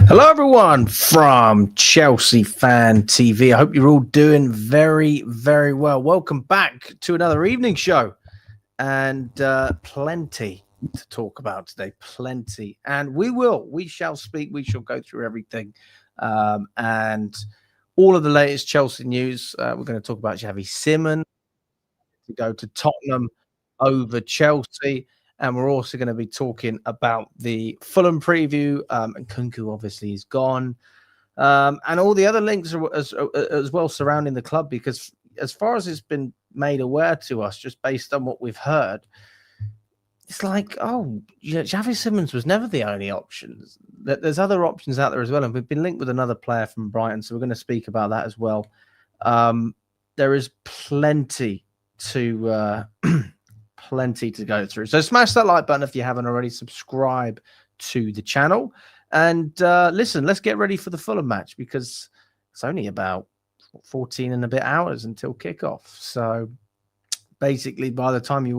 Hello, everyone from Chelsea Fan TV. I hope you're all doing very, very well. Welcome back to another evening show, and plenty to talk about today. Plenty, and we shall speak. We shall go through everything, and all of the latest Chelsea news. We're going to talk about Xavi Simons to go to Tottenham over Chelsea. And we're also going to be talking about the Fulham preview. And Kunku obviously is gone. And all the other links are as well surrounding the club, because as far as it's been made aware to us, just based on what we've heard, it's like, Xavi Simons was never the only option. There's other options out there as well. And we've been linked with another player from Brighton, so we're going to speak about that as well. There is plenty to go through. So smash that like button if you haven't already. Subscribe to the channel. And listen, let's get ready for the Fulham match, because it's only about 14 and a bit hours until kickoff. So basically, by the time you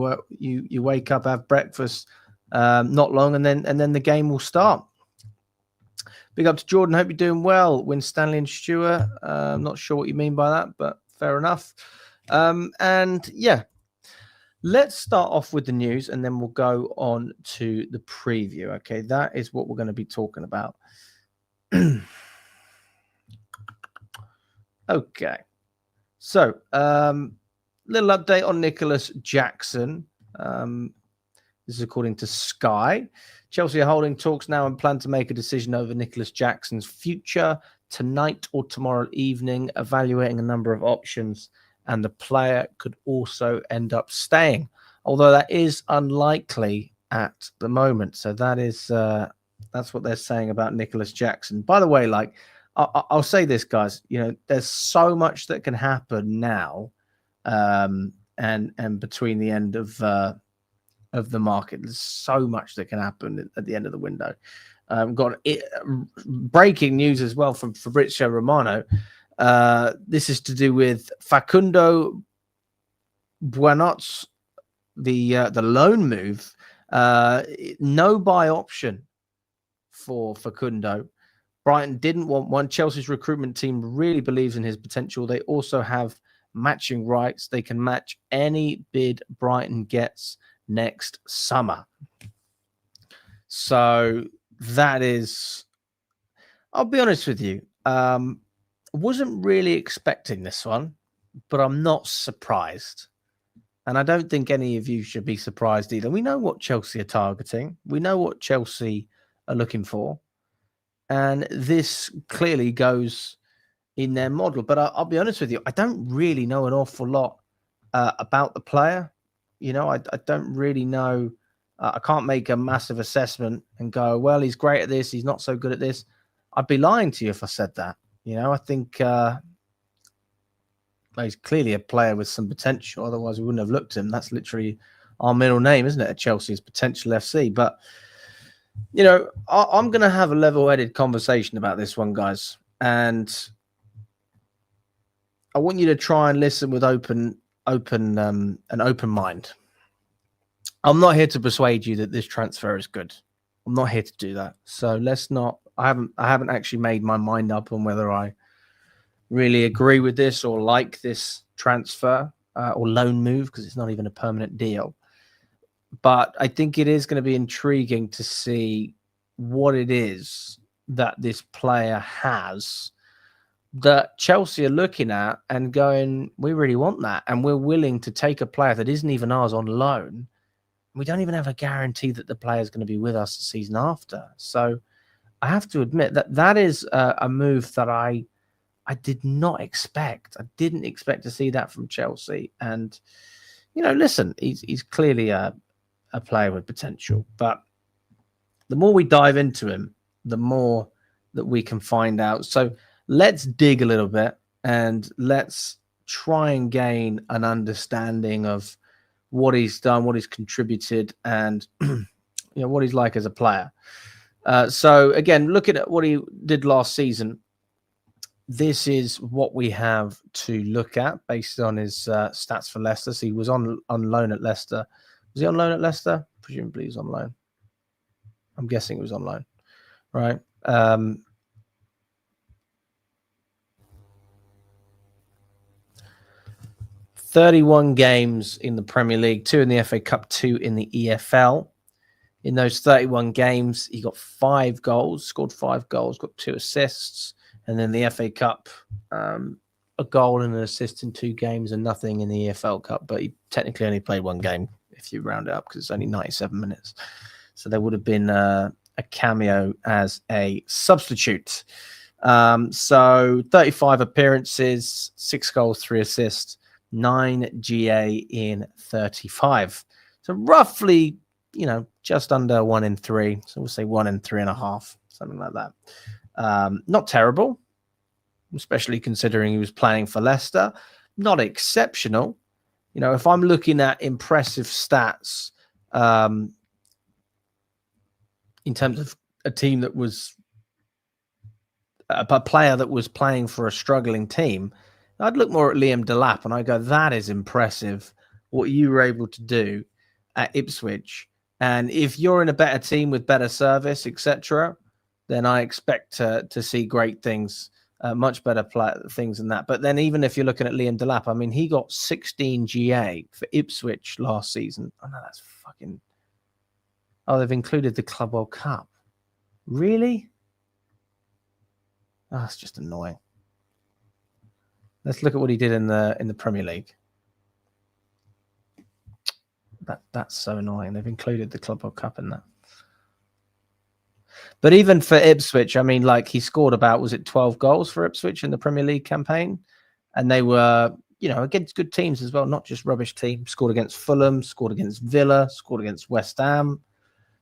wake up, have breakfast, not long, and then the game will start. Big up to Jordan. Hope you're doing well. Win Stanley and Stewart. I'm not sure what you mean by that, but fair enough. And yeah, let's start off with the news, and then we'll go on to the preview. Okay, that is what we're going to be talking about. Okay, so little update on Nicholas Jackson. This is according to Sky. Chelsea are holding talks now and plan to make a decision over Nicholas Jackson's future tonight or tomorrow evening, evaluating a number of options, and the player could also end up staying, although that is unlikely at the moment. So that is that's what they're saying about Nicholas Jackson. By the way, like I'll say this, guys, there's so much that can happen now, and between the end of the market, there's so much that can happen at the end of the window. Got breaking news as well from Fabrizio Romano. This is to do with Facundo Buenote, the loan move. No buy option for Facundo. Brighton didn't want one. Chelsea's recruitment team really believes in his potential. They also have matching rights. They can match any bid Brighton gets next summer. So that is, I'll be honest with you, wasn't really expecting this one, but I'm not surprised. And I don't think any of you should be surprised either. We know what Chelsea are targeting. We know what Chelsea are looking for. And this clearly goes in their model. But I'll be honest with you, I don't really know an awful lot about the player. I don't really know. I can't make a massive assessment and go, well, he's great at this, he's not so good at this. I'd be lying to you if I said that. I think he's clearly a player with some potential. Otherwise, we wouldn't have looked at him. That's literally our middle name, isn't it, at Chelsea, is Potential FC. But, I'm going to have a level-headed conversation about this one, guys. And I want you to try and listen with an open mind. I'm not here to persuade you that this transfer is good. I'm not here to do that. So let's not. I haven't actually made my mind up on whether I really agree with this or like this transfer or loan move, because it's not even a permanent deal. But I think it is going to be intriguing to see what it is that this player has that Chelsea are looking at and going, we really want that. And we're willing to take a player that isn't even ours on loan. We don't even have a guarantee that the player is going to be with us the season after. So I have to admit that is a move that I did not expect. I didn't expect to see that from Chelsea. And, listen, he's clearly a player with potential. But the more we dive into him, the more that we can find out. So let's dig a little bit and let's try and gain an understanding of what he's done, what he's contributed, and what he's like as a player. So again, looking at what he did last season, this is what we have to look at based on his stats for Leicester. So he was on loan at Leicester. Was he on loan at Leicester? Presumably he was on loan. I'm guessing he was on loan, right? 31 games in the Premier League, 2 in the FA Cup, 2 in the EFL. In those 31 games, he got 5 goals, scored 5 goals, got 2 assists. And then the FA Cup, a goal and an assist in 2 games and nothing in the EFL Cup. But he technically only played 1 game if you round it up because it's only 97 minutes. So there would have been a cameo as a substitute. So 35 appearances, 6 goals, 3 assists, 9 GA in 35. So roughly, just under 1 in 3. So we'll say 1 in 3.5, something like that. Not terrible, especially considering he was playing for Leicester. Not exceptional. If I'm looking at impressive stats in terms of a team that was a player that was playing for a struggling team, I'd look more at Liam Delap and I go, that is impressive what you were able to do at Ipswich. And if you're in a better team with better service, etc., then I expect to see great things, much better things than that. But then even if you're looking at Liam Delap, I mean, he got 16 GA for Ipswich last season. Oh, no, that's fucking... Oh, they've included the Club World Cup. Really? Oh, that's just annoying. Let's look at what he did in the Premier League. That's so annoying. They've included the Club World Cup in that. But even for Ipswich, I mean, he scored about, was it 12 goals for Ipswich in the Premier League campaign? And they were, against good teams as well, not just rubbish teams. Scored against Fulham, scored against Villa, scored against West Ham,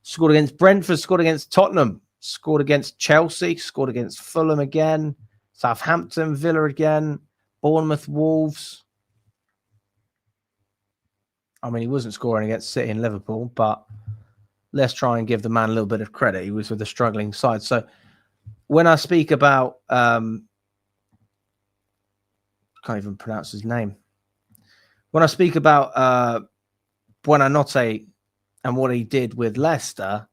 scored against Brentford, scored against Tottenham, scored against Chelsea, scored against Fulham again, Southampton, Villa again, Bournemouth, Wolves. I mean, he wasn't scoring against City and Liverpool, but let's try and give the man a little bit of credit. He was with a struggling side. So when I speak about, can't even pronounce his name. When I speak about Buenote and what he did with Leicester,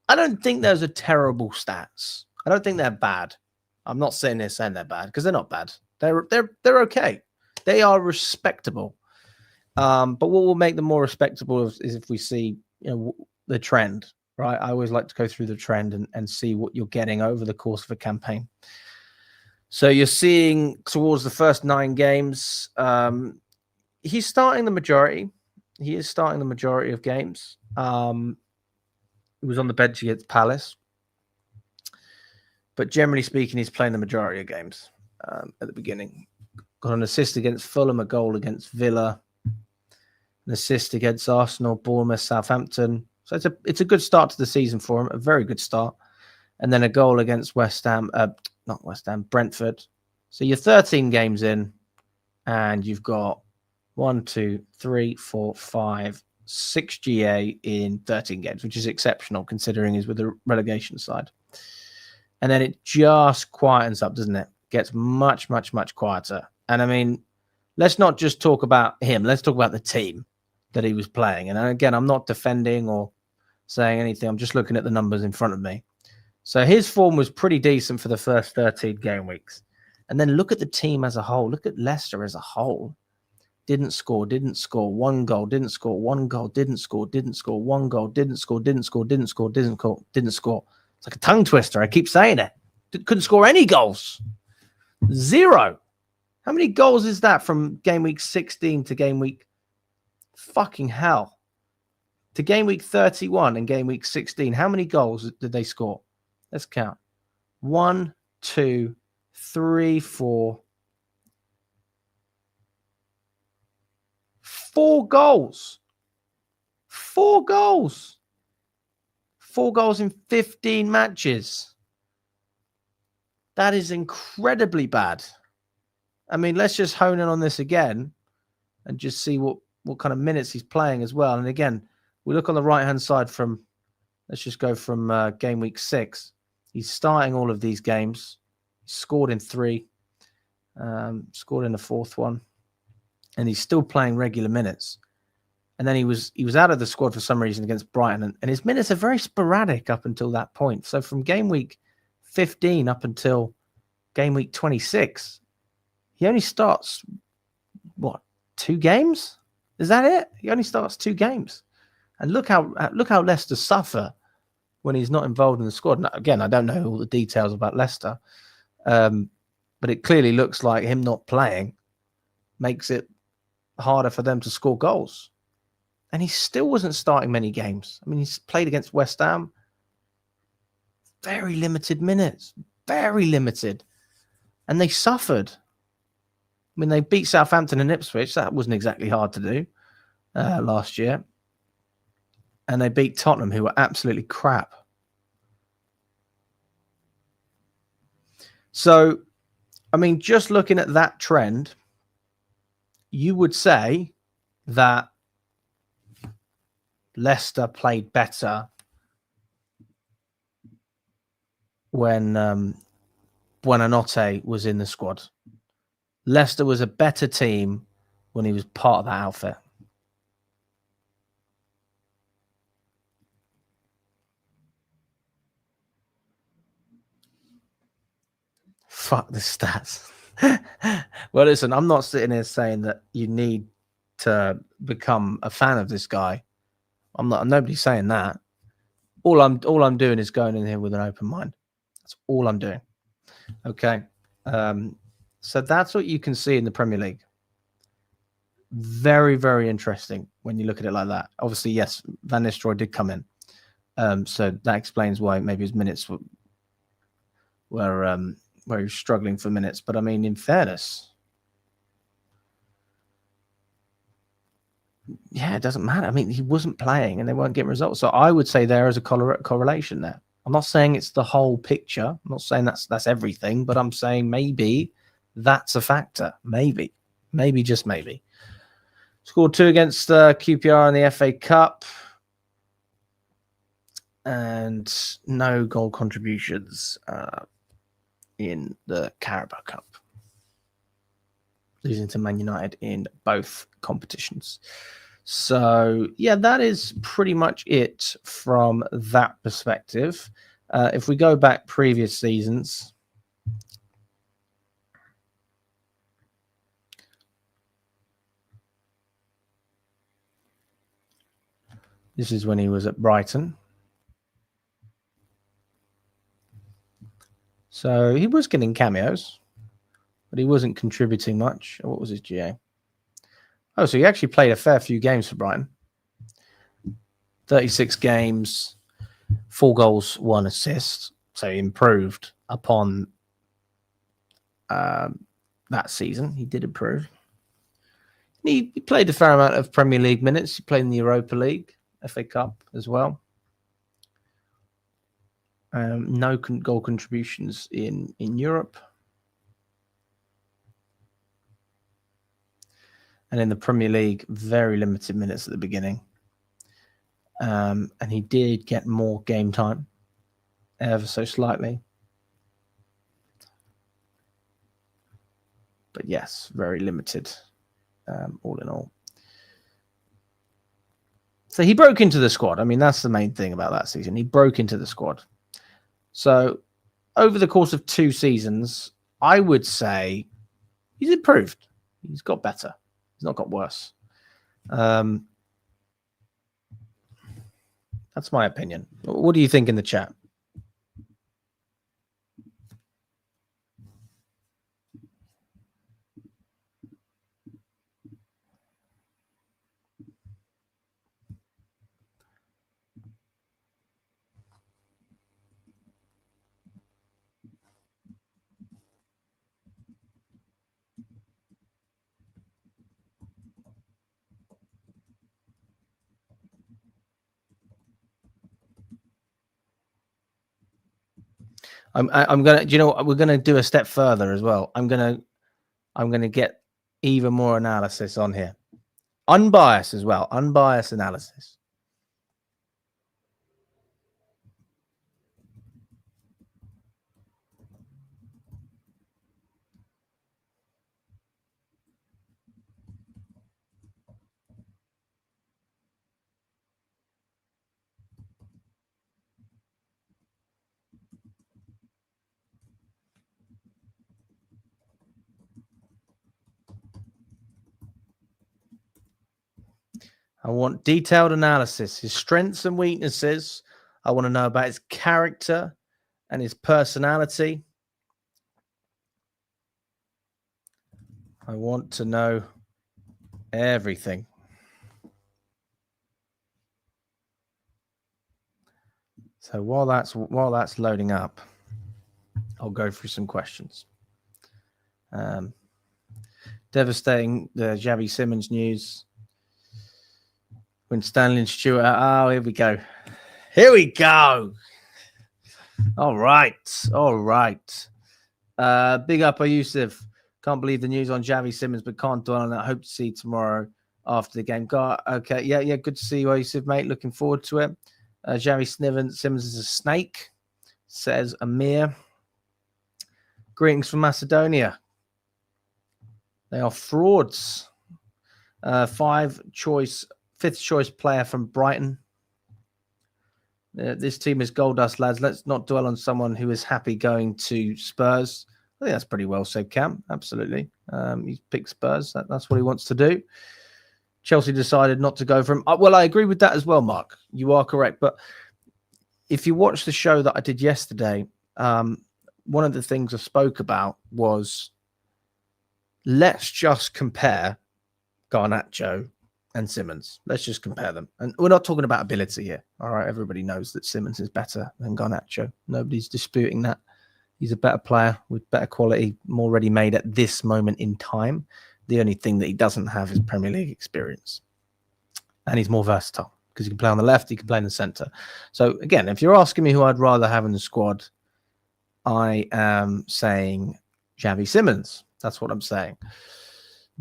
I don't think those are terrible stats. I don't think they're bad. I'm not saying they're bad because they're not bad. They're okay. They are respectable. But what will make them more respectable is if we see, the trend, right? I always like to go through the trend and see what you're getting over the course of a campaign. So you're seeing towards the first 9 games, he's starting the majority. He is starting the majority of games. He was on the bench against Palace. But generally speaking, he's playing the majority of games at the beginning. Got an assist against Fulham, a goal against Villa, an assist against Arsenal, Bournemouth, Southampton. So it's a good start to the season for him, a very good start. And then a goal against Brentford. So you're 13 games in, and you've got 1, 2, 3, 4, 5, 6 GA in 13 games, which is exceptional considering he's with the relegation side. And then it just quietens up, doesn't it? Gets much, much, much quieter. And I mean, let's not just talk about him. Let's talk about the team that he was playing. And again, I'm not defending or saying anything. I'm just looking at the numbers in front of me. So his form was pretty decent for the first 13 game weeks. And then look at the team as a whole. Look at Leicester as a whole. Didn't score, 1 goal, didn't score, 1 goal, didn't score, 1 goal, didn't score. It's like a tongue twister. I keep saying it. Couldn't score any goals. 0. How many goals is that from game week 16 to game week fucking hell? To game week 31 and game week 16. How many goals did they score? Let's count. 1, 2, 3, 4. 4 goals. 4 goals. 4 goals in 15 matches. That is incredibly bad. I mean, let's just hone in on this again and just see what kind of minutes he's playing as well. And again, we look on the right-hand side from, let's just go from game week 6. He's starting all of these games. He scored in 3, scored in the 4th one, and he's still playing regular minutes. And then he was out of the squad for some reason against Brighton, and his minutes are very sporadic up until that point. So from game week 15 up until game week 26, he only starts, 2 games. Is that it? He only starts 2 games. And look how Leicester suffer when he's not involved in the squad. Now, again, I don't know all the details about Leicester, but it clearly looks like him not playing makes it harder for them to score goals. And he still wasn't starting many games. I mean, he's played against West Ham. Very limited minutes. Very limited. And they suffered. I mean, they beat Southampton and Ipswich. That wasn't exactly hard to do last year. And they beat Tottenham, who were absolutely crap. So, I mean, just looking at that trend, you would say that Leicester played better when Buenote was in the squad. Leicester was a better team when he was part of that outfit. Fuck the stats. Well, listen, I'm not sitting here saying that you need to become a fan of this guy. Nobody's saying that. All I'm doing is going in here with an open mind. That's all I'm doing. Okay. So that's what you can see in the Premier League. Very, very interesting when you look at it like that. Obviously, yes, Van Nistelrooy did come in. So that explains why maybe his minutes were he was struggling for minutes. But I mean, in fairness, yeah, it doesn't matter. I mean, he wasn't playing and they weren't getting results. So I would say there is a correlation there. I'm not saying it's the whole picture. I'm not saying that's everything, but I'm saying maybe that's a factor. Maybe just maybe. Scored 2 against QPR in the FA Cup. And no goal contributions in the Carabao Cup. Losing to Man United in both competitions. So, yeah, that is pretty much it from that perspective. If we go back previous seasons, this is when he was at Brighton. So he was getting cameos, but he wasn't contributing much. What was his GA? Oh, so he actually played a fair few games for Brighton. 36 games, 4 goals, 1 assist. So he improved upon that season. He did improve. He played a fair amount of Premier League minutes. He played in the Europa League, FA Cup as well. No goal contributions in Europe. And in the Premier League, very limited minutes at the beginning. And he did get more game time, ever so slightly. But yes, very limited, all in all. So he broke into the squad. I mean, that's the main thing about that season. He broke into the squad. So over the course of 2 seasons, I would say he's improved. He's got better. He's not got worse. That's my opinion. What do you think in the chat? I'm gonna. Do you know what? We're gonna do a step further as well. I'm gonna get even more analysis on here, unbiased as well, unbiased analysis. I want detailed analysis, his strengths and weaknesses. I want to know about his character and his personality. I want to know everything. So while that's loading up, I'll go through some questions. Devastating the Xavi Simons news. When Stanley and Stewart, oh, here we go. Here we go. All right. Big up, Yusuf. Can't believe the news on Xavi Simons, but can't dwell on that. Hope to see you tomorrow after the game. Okay, yeah, good to see you, Yusuf, mate. Looking forward to it. Xavi Simons is a snake, says Amir. Greetings from Macedonia. They are frauds. Fifth choice player from Brighton. This team is gold dust, lads. Let's not dwell on someone who is happy going to Spurs. I think that's pretty well said, Cam. Absolutely. He's picked Spurs. That's what he wants to do. Chelsea decided not to go for him. Well, I agree with that as well, Mark. You are correct. But if you watch the show that I did yesterday, one of the things I spoke about was let's just compare Garnacho and Simons. Let's just compare them. And we're not talking about ability here. All right. Everybody knows that Simons is better than Garnacho. Nobody's disputing that. He's a better player with better quality, more ready-made at this moment in time. The only thing that he doesn't have is Premier League experience. And he's more versatile because he can play on the left, he can play in the centre. So, again, if you're asking me who I'd rather have in the squad, I am saying Xavi Simons. That's what I'm saying.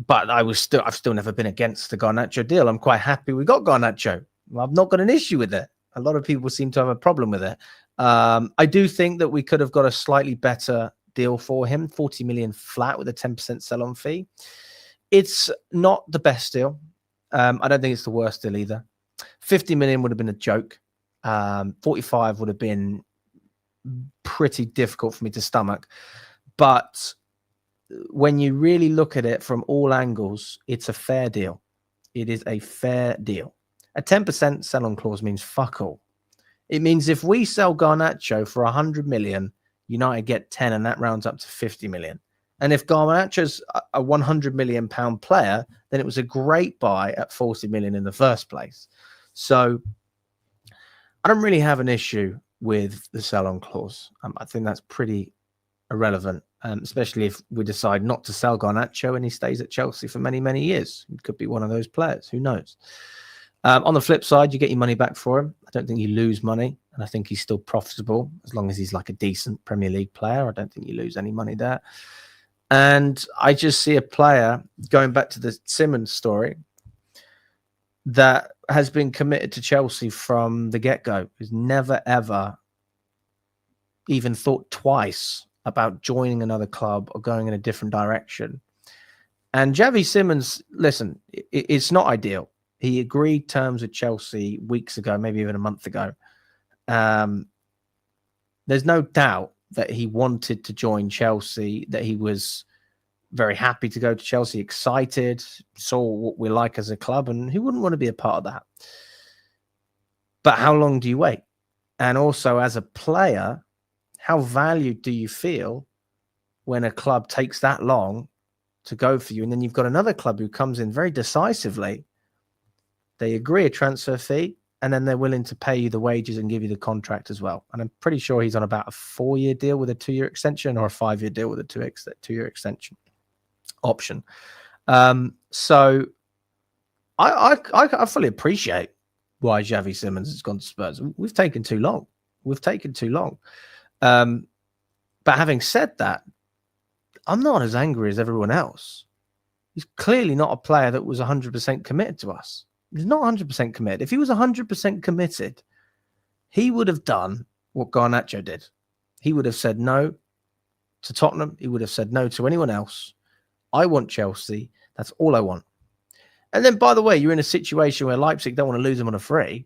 But I've still never been against the Garnacho deal. I'm quite happy we got Garnacho. I've not got an issue with it. A lot of people seem to have a problem with it. I do think that we could have got a slightly better deal for him, 40 million flat with a 10% sell-on fee. It's not the best deal. I don't think it's the worst deal either. 50 million would have been a joke. 45 would have been pretty difficult for me to stomach. But when you really look at it from all angles, it's a fair deal. It is a fair deal. A 10% sell-on clause means fuck all. It means if we sell Garnacho for 100 million, United get 10, and that rounds up to 50 million. And if Garnacho's a 100 million pound player, then it was a great buy at 40 million in the first place. So I don't really have an issue with the sell-on clause. I think that's pretty irrelevant, especially if we decide not to sell Garnacho and he stays at Chelsea for many, many years. He could be one of those players. Who knows? On the flip side, you get your money back for him. I don't think you lose money, and I think he's still profitable as long as he's like a decent Premier League player. I don't think you lose any money there. And I just see a player, going back to the Simons story, that has been committed to Chelsea from the get-go. Who's never, ever even thought twice about joining another club or going in a different direction. And Xavi Simons, listen, it's not ideal. He agreed terms with Chelsea weeks ago, maybe even a month ago. There's no doubt that he wanted to join Chelsea, that he was very happy to go to Chelsea, excited, saw what we're like as a club, and who wouldn't want to be a part of that? But how long do you wait? And also, as a player, how valued do you feel when a club takes that long to go for you? And then you've got another club who comes in very decisively. They agree a transfer fee, and then they're willing to pay you the wages and give you the contract as well. And I'm pretty sure he's on about a 4-year deal with a 2-year extension, or a 5-year deal with a 2-year extension option. So I fully appreciate why Xavi Simons has gone to Spurs. We've taken too long. But having said that, I'm not as angry as everyone else. He's clearly not a player that was 100% committed to us. He's not 100% committed. If he was 100% committed, he would have done what Garnacho did. He would have said no to Tottenham. He would have said no to anyone else. I want Chelsea. That's all I want. And then, by the way, you're in a situation where Leipzig don't want to lose him on a free.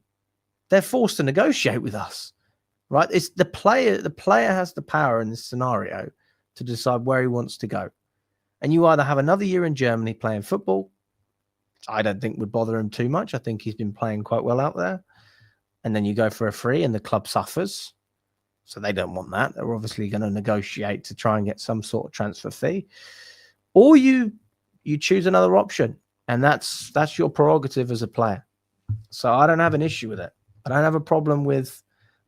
They're forced to negotiate with us, right? It's the player. The player has the power in this scenario to decide where he wants to go. And you either have another year in Germany playing football, I don't think would bother him too much. I think he's been playing quite well out there. And then you go for a free and the club suffers. So they don't want that. They're obviously going to negotiate to try and get some sort of transfer fee. Or you choose another option. And that's your prerogative as a player. So I don't have an issue with it. I don't have a problem with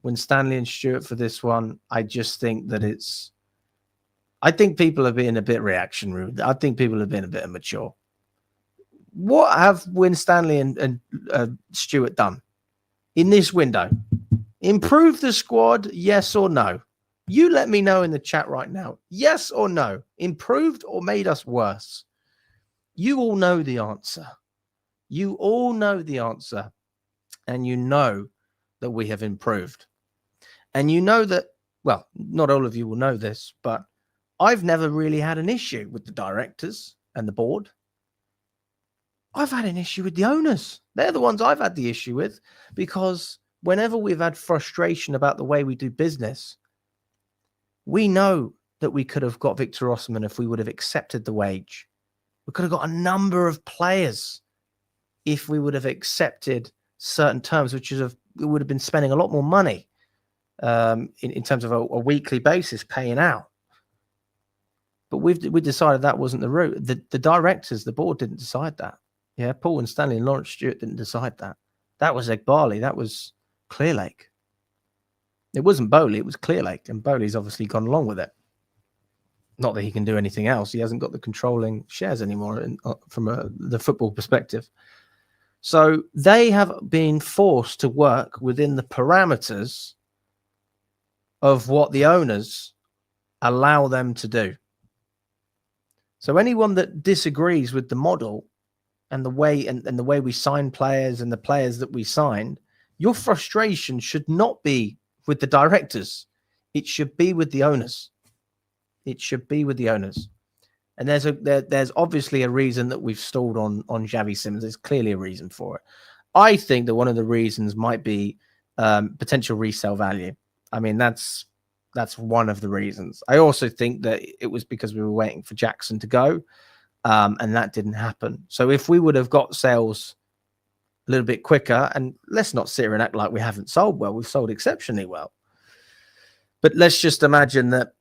Winstanley and Stewart for this one. I just think that I think people are being a bit reactionary. I think people are being a bit immature. What have Winstanley and Stewart done in this window? Improve the squad, yes or no? You let me know in the chat right now. Yes or no? Improved or made us worse? You all know the answer. You all know the answer. And you know that we have improved. And you know that, well, not all of you will know this, but I've never really had an issue with the directors and the board. I've had an issue with the owners. They're the ones I've had the issue with, because whenever we've had frustration about the way we do business, we know that we could have got Victor Osimhen if we would have accepted the wage. We could have got a number of players if we would have accepted certain terms, which we would have been spending a lot more money in terms of a weekly basis paying out. But we decided that wasn't the route. The directors, the board didn't decide that. Yeah, Paul and Stanley and Lawrence Stewart didn't decide that. That was Egbali. That was Clearlake. It wasn't Bowley. It was Clearlake. And Bowley's obviously gone along with it. Not that he can do anything else. He hasn't got the controlling shares anymore from the football perspective. So they have been forced to work within the parameters of what the owners allow them to do. So anyone that disagrees with the model and the way we sign players and the players that we signed, your frustration should not be with the directors. It should be with the owners. It should be with the owners. And there's obviously a reason that we've stalled on Xavi Simons. There's clearly a reason for it. I think that one of the reasons might be potential resale value. I mean, that's one of the reasons. I also think that it was because we were waiting for Jackson to go, and that didn't happen. So if we would have got sales a little bit quicker, and let's not sit here and act like we haven't sold well. We've sold exceptionally well. But let's just imagine that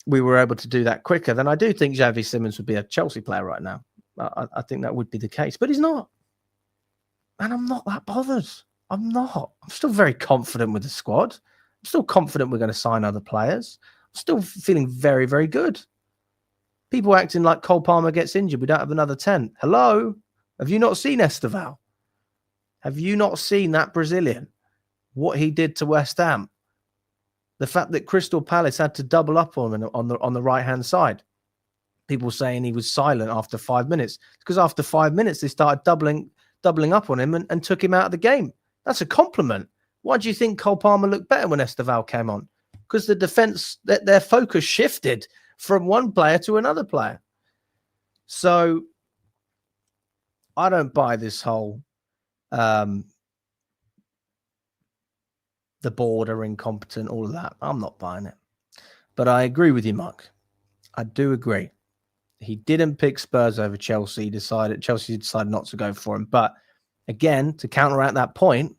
we were able to do that quicker, then I do think Xavi Simons would be a Chelsea player right now. I think that would be the case, but he's not. And I'm not that bothered. I'm not. I'm still very confident with the squad. I'm still confident we're going to sign other players. I'm still feeling very, very good. People acting like Cole Palmer gets injured. We don't have another 10. Hello? Have you not seen Esteval? Have you not seen that Brazilian? What he did to West Ham? The fact that Crystal Palace had to double up on him on the right-hand side. People saying he was silent after 5 minutes. Because after 5 minutes, they started doubling up on him and took him out of the game. That's a compliment. Why do you think Cole Palmer looked better when Esteval came on? Because the defense, their focus shifted from one player to another player. So I don't buy this whole the board are incompetent, all of that. I'm not buying it. But I agree with you, Mark. I do agree. He didn't pick Spurs over Chelsea. Chelsea decided not to go for him. But again, to counteract that point,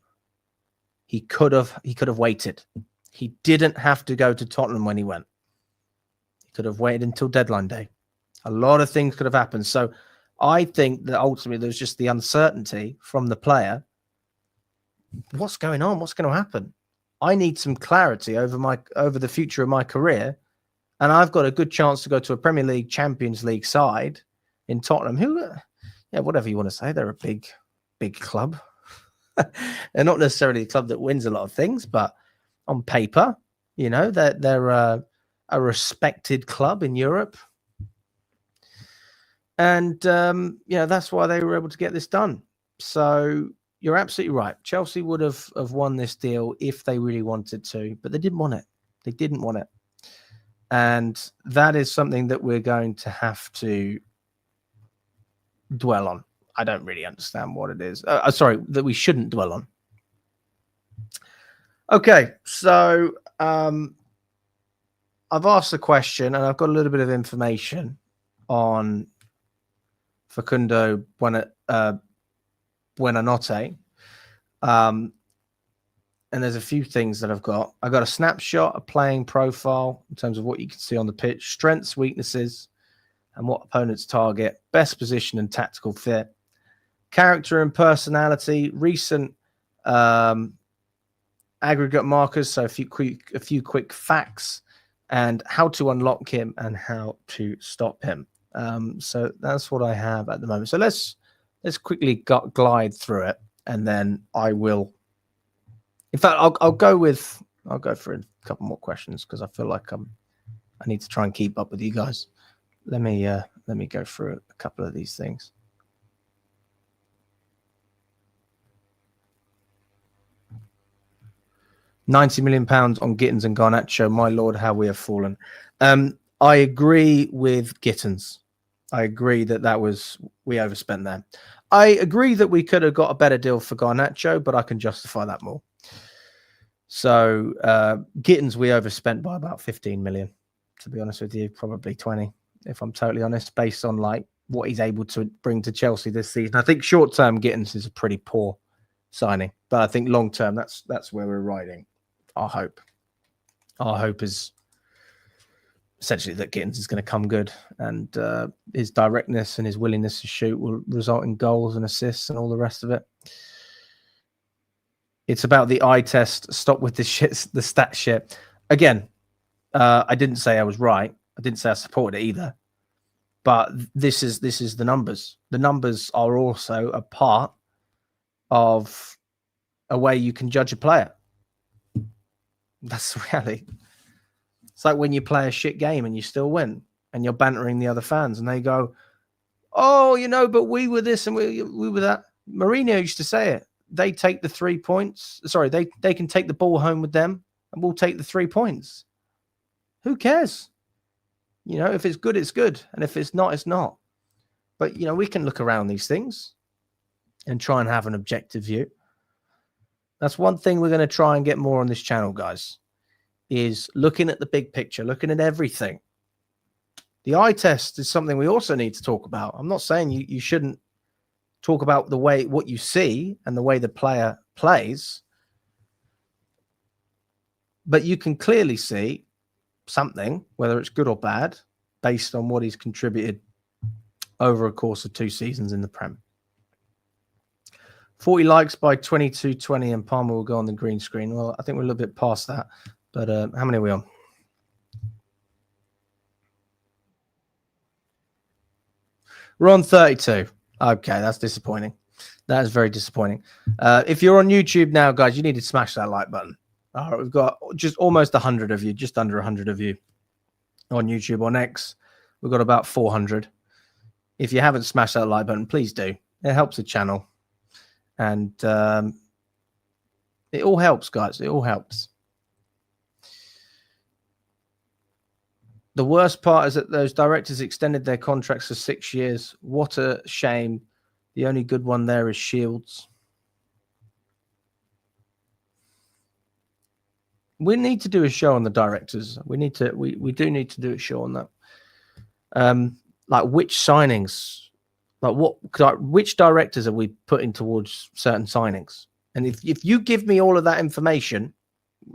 he could have waited. He didn't have to go to Tottenham when he went. He could have waited until deadline day. A lot of things could have happened. So I think that ultimately there's just the uncertainty from the player. What's going on? What's going to happen? I need some clarity over the future of my career, and I've got a good chance to go to a Premier League, Champions League side in Tottenham. Whatever you want to say, they're a big club. They're not necessarily a club that wins a lot of things, but on paper, they're a respected club in Europe, and that's why they were able to get this done. So. You're absolutely right. Chelsea would have won this deal if they really wanted to, but they didn't want it. They didn't want it. And that is something that we're going to have to dwell on. I don't really understand what it is. That we shouldn't dwell on. Okay, so I've asked the question and I've got a little bit of information on Facundo Buenote. And there's a few things that I've got. I got a snapshot, a playing profile in terms of what you can see on the pitch, strengths, weaknesses, and what opponents target, best position and tactical fit, character and personality, recent aggregate markers, so a few quick facts, and how to unlock him and how to stop him. So that's what I have at the moment. So let's quickly glide through it, and then I will. In fact, I'll go for a couple more questions because I feel like I need to try and keep up with you guys. Let me go through a couple of these things. £90 million on Gittins and Garnacho. My lord, how we have fallen. I agree with Gittins. I agree that we overspent there. I agree that we could have got a better deal for Garnacho, but I can justify that more. So Gittins, we overspent by about 15 million, to be honest with you, probably 20, if I'm totally honest, based on like what he's able to bring to Chelsea this season. I think short term Gittins is a pretty poor signing, but I think long term that's where we're riding. Our hope is essentially that Gittins is going to come good, and his directness and his willingness to shoot will result in goals and assists and all the rest of it. It's about the eye test. Stop with the stat shit. Again, I didn't say I was right. I didn't say I supported it either. But this is the numbers. The numbers are also a part of a way you can judge a player. That's the reality. It's like when you play a shit game and you still win, and you're bantering the other fans, and they go, "Oh, but we were this and we were that." Mourinho used to say it. They take the 3 points. Sorry, they can take the ball home with them, and we'll take the 3 points. Who cares? If it's good, it's good. And if it's not, it's not. But, we can look around these things and try and have an objective view. That's one thing we're going to try and get more on this channel, guys, is looking at the big picture, looking at everything. The eye test is something we also need to talk about. I'm not saying you shouldn't talk about what you see and the way the player plays, but you can clearly see something, whether it's good or bad, based on what he's contributed over a course of 2 seasons in the Prem. 40 likes by 22:20, and Palmer will go on the green screen. Well, I think we're a little bit past that, but how many are we on? We're on 32. Okay, that's disappointing. That is very disappointing. If you're on YouTube now, guys, you need to smash that like button. All right, we've got just almost 100 of you, just under 100 of you on YouTube. On X, we've got about 400. If you haven't smashed that like button, please do. It helps the channel. And it all helps, guys. It all helps. The worst part is that those directors extended their contracts for 6 years. What a shame. The only good one there is Shields. We need to do a show on the directors. We do need to do a show on that. Like which signings, which directors are we putting towards certain signings? And if you give me all of that information,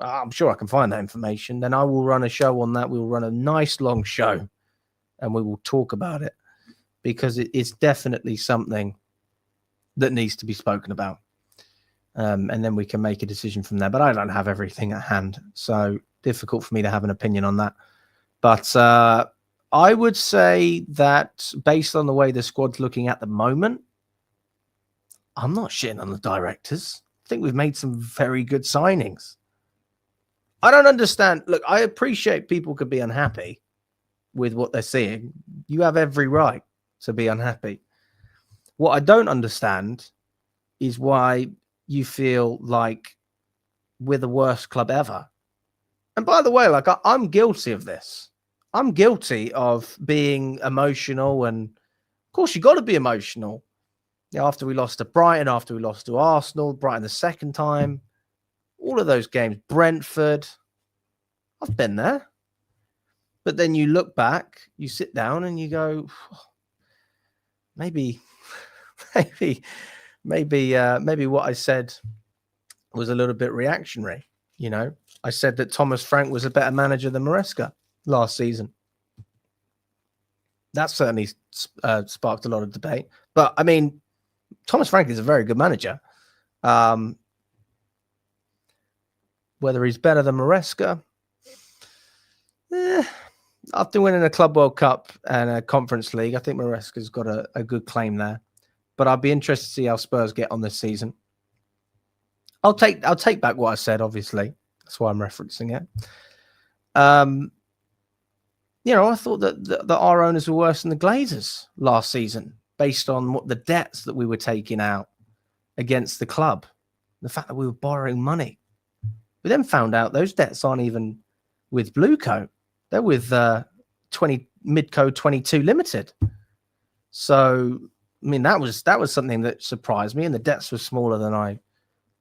I'm sure I can find that information. Then I will run a show on that. We will run a nice long show, and we will talk about it because it's definitely something that needs to be spoken about. And then we can make a decision from there. But I don't have everything at hand, so difficult for me to have an opinion on that. But I would say that based on the way the squad's looking at the moment, I'm not shitting on the directors. I think we've made some very good signings. I don't understand. Look, I appreciate people could be unhappy with what they're seeing. You have every right to be unhappy. What I don't understand is why you feel like we're the worst club ever. And by the way, like I'm guilty of this. I'm guilty of being emotional, and of course you got to be emotional. After we lost to Brighton, after we lost to Arsenal, Brighton the second time, all of those games, Brentford, I've been there. But then you look back, you sit down and you go, maybe maybe what I said was a little bit reactionary. You know, I said that Thomas Frank was a better manager than Maresca last season. That certainly sparked a lot of debate. But I mean, Thomas Frank is a very good manager. Whether he's better than Maresca, after winning a Club World Cup and a Conference League, I think Maresca's got a good claim there. But I'll be interested to see how Spurs get on this season. I'll take back what I said. Obviously, that's why I'm referencing it. You know, I thought that our owners were worse than the Glazers last season, based on what the debts that we were taking out against the club, the fact that we were borrowing money. We then found out those debts aren't even with Bluecoat; they're with Midco 22 Limited. So, I mean, that was something that surprised me, and the debts were smaller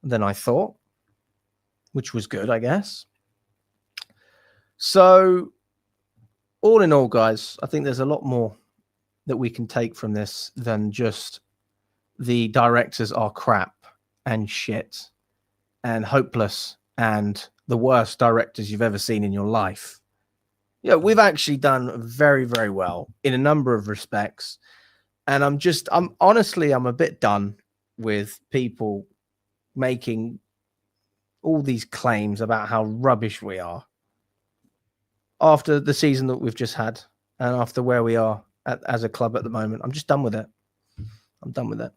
than I thought, which was good, I guess. So, all in all, guys, I think there's a lot more that we can take from this than just the directors are crap and shit and hopeless and the worst directors you've ever seen in your life. Yeah, we've actually done very, very well in a number of respects. And I'm honestly a bit done with people making all these claims about how rubbish we are after the season that we've just had and after where we are as a club at the moment. I'm just done with it. I'm done with it.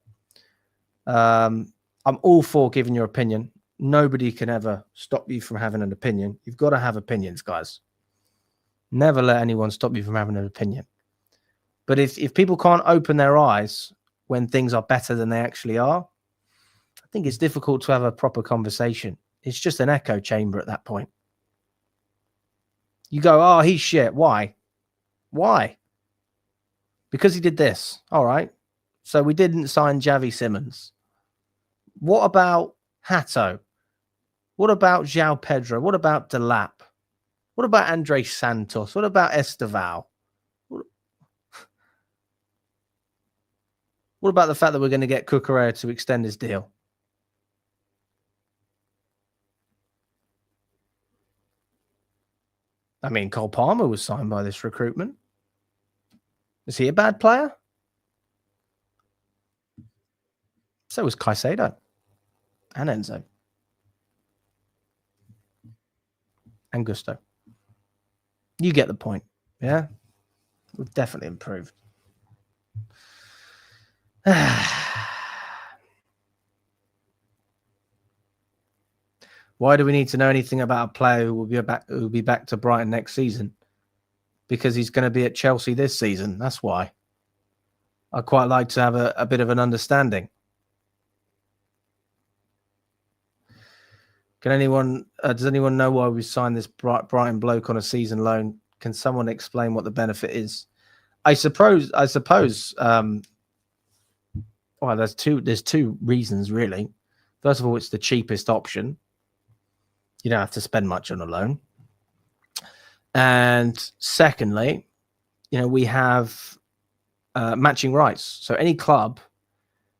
I'm all for giving your opinion. Nobody can ever stop you from having an opinion. You've got to have opinions, guys. Never let anyone stop you from having an opinion. But if people can't open their eyes when things are better than they actually are, I think it's difficult to have a proper conversation. It's just an echo chamber at that point. You go, oh, he's shit. Why? Why? Because he did this. All right. So we didn't sign Xavi Simons. What about Hato? What about João Pedro? What about Delap? What about Andre Santos? What about Esteval? What about the fact that we're going to get Cucurella to extend his deal? I mean, Cole Palmer was signed by this recruitment. Is he a bad player? So was Caicedo and Enzo and Gusto. You get the point. Yeah? We've definitely improved. Why do we need to know anything about a player who will be back to Brighton next season? Because he's going to be at Chelsea this season. That's why. I'd quite like to have a bit of an understanding. Does anyone know why we signed this Brighton bloke on a season loan? Can someone explain what the benefit is? I suppose. Well, there's two reasons really. First of all, it's the cheapest option. You don't have to spend much on a loan. And secondly, we have matching rights. So any club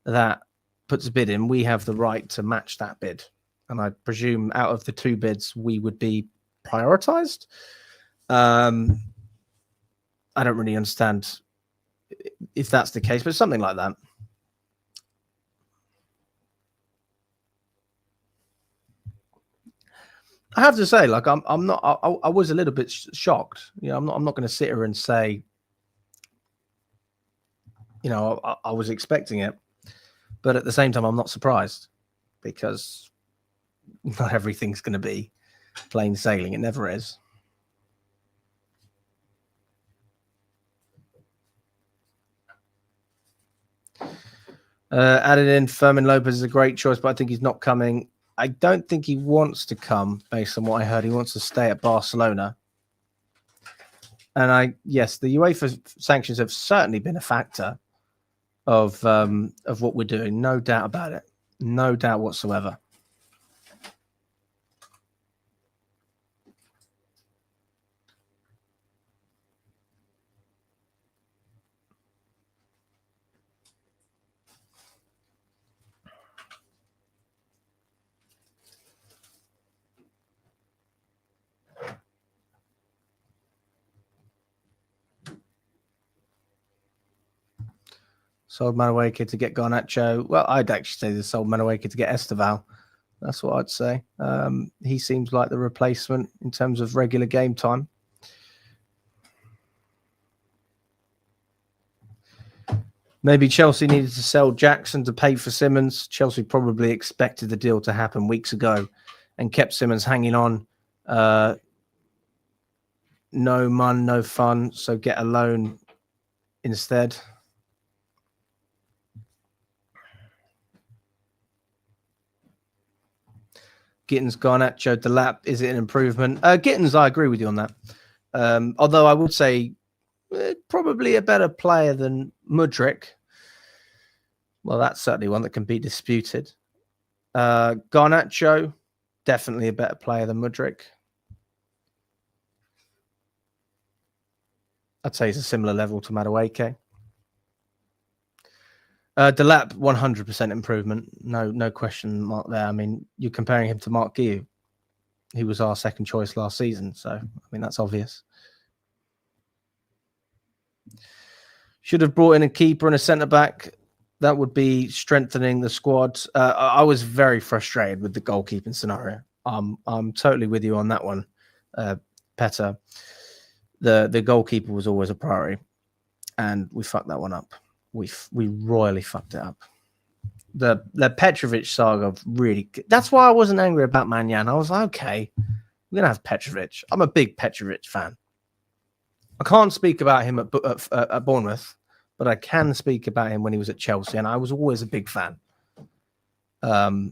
that puts a bid in, we have the right to match that bid. And I presume out of the two bids, we would be prioritized. I don't really understand if that's the case, but something like that. I have to say, like, I'm not. I was a little bit shocked. I'm not going to sit here and say, I was expecting it, but at the same time, I'm not surprised because not everything's going to be plain sailing. It never is. Added in, Fermin Lopez is a great choice, but I think he's not coming. I don't think he wants to come, based on what I heard. He wants to stay at Barcelona. And yes, the UEFA sanctions have certainly been a factor of what we're doing. No doubt about it. No doubt whatsoever. Sold Madueke to get Garnacho. Well, I'd actually say they sold Madueke to get Esteval. That's what I'd say. He seems like the replacement in terms of regular game time. Maybe Chelsea needed to sell Jackson to pay for Simons. Chelsea probably expected the deal to happen weeks ago and kept Simons hanging on. No mun, no fun. So get a loan instead. Gittins, Garnacho, Delap, is it an improvement? Gittins, I agree with you on that. Although I would say probably a better player than Mudryk. Well, that's certainly one that can be disputed. Garnacho, definitely a better player than Mudryk. I'd say he's a similar level to Madueke. Delap, 100% improvement. No question mark there. I mean, you're comparing him to Mark Guiu. He was our second choice last season. So, I mean, that's obvious. Should have brought in a keeper and a centre-back. That would be strengthening the squad. I was very frustrated with the goalkeeping scenario. I'm totally with you on that one, Petter. The goalkeeper was always a priority, and we fucked that one up. We royally fucked it up. The Petrovic saga really. That's why I wasn't angry about Manyan. I was like, okay, we're gonna have Petrovic. I'm a big Petrovic fan. I can't speak about him at Bournemouth, but I can speak about him when he was at Chelsea, and I was always a big fan. But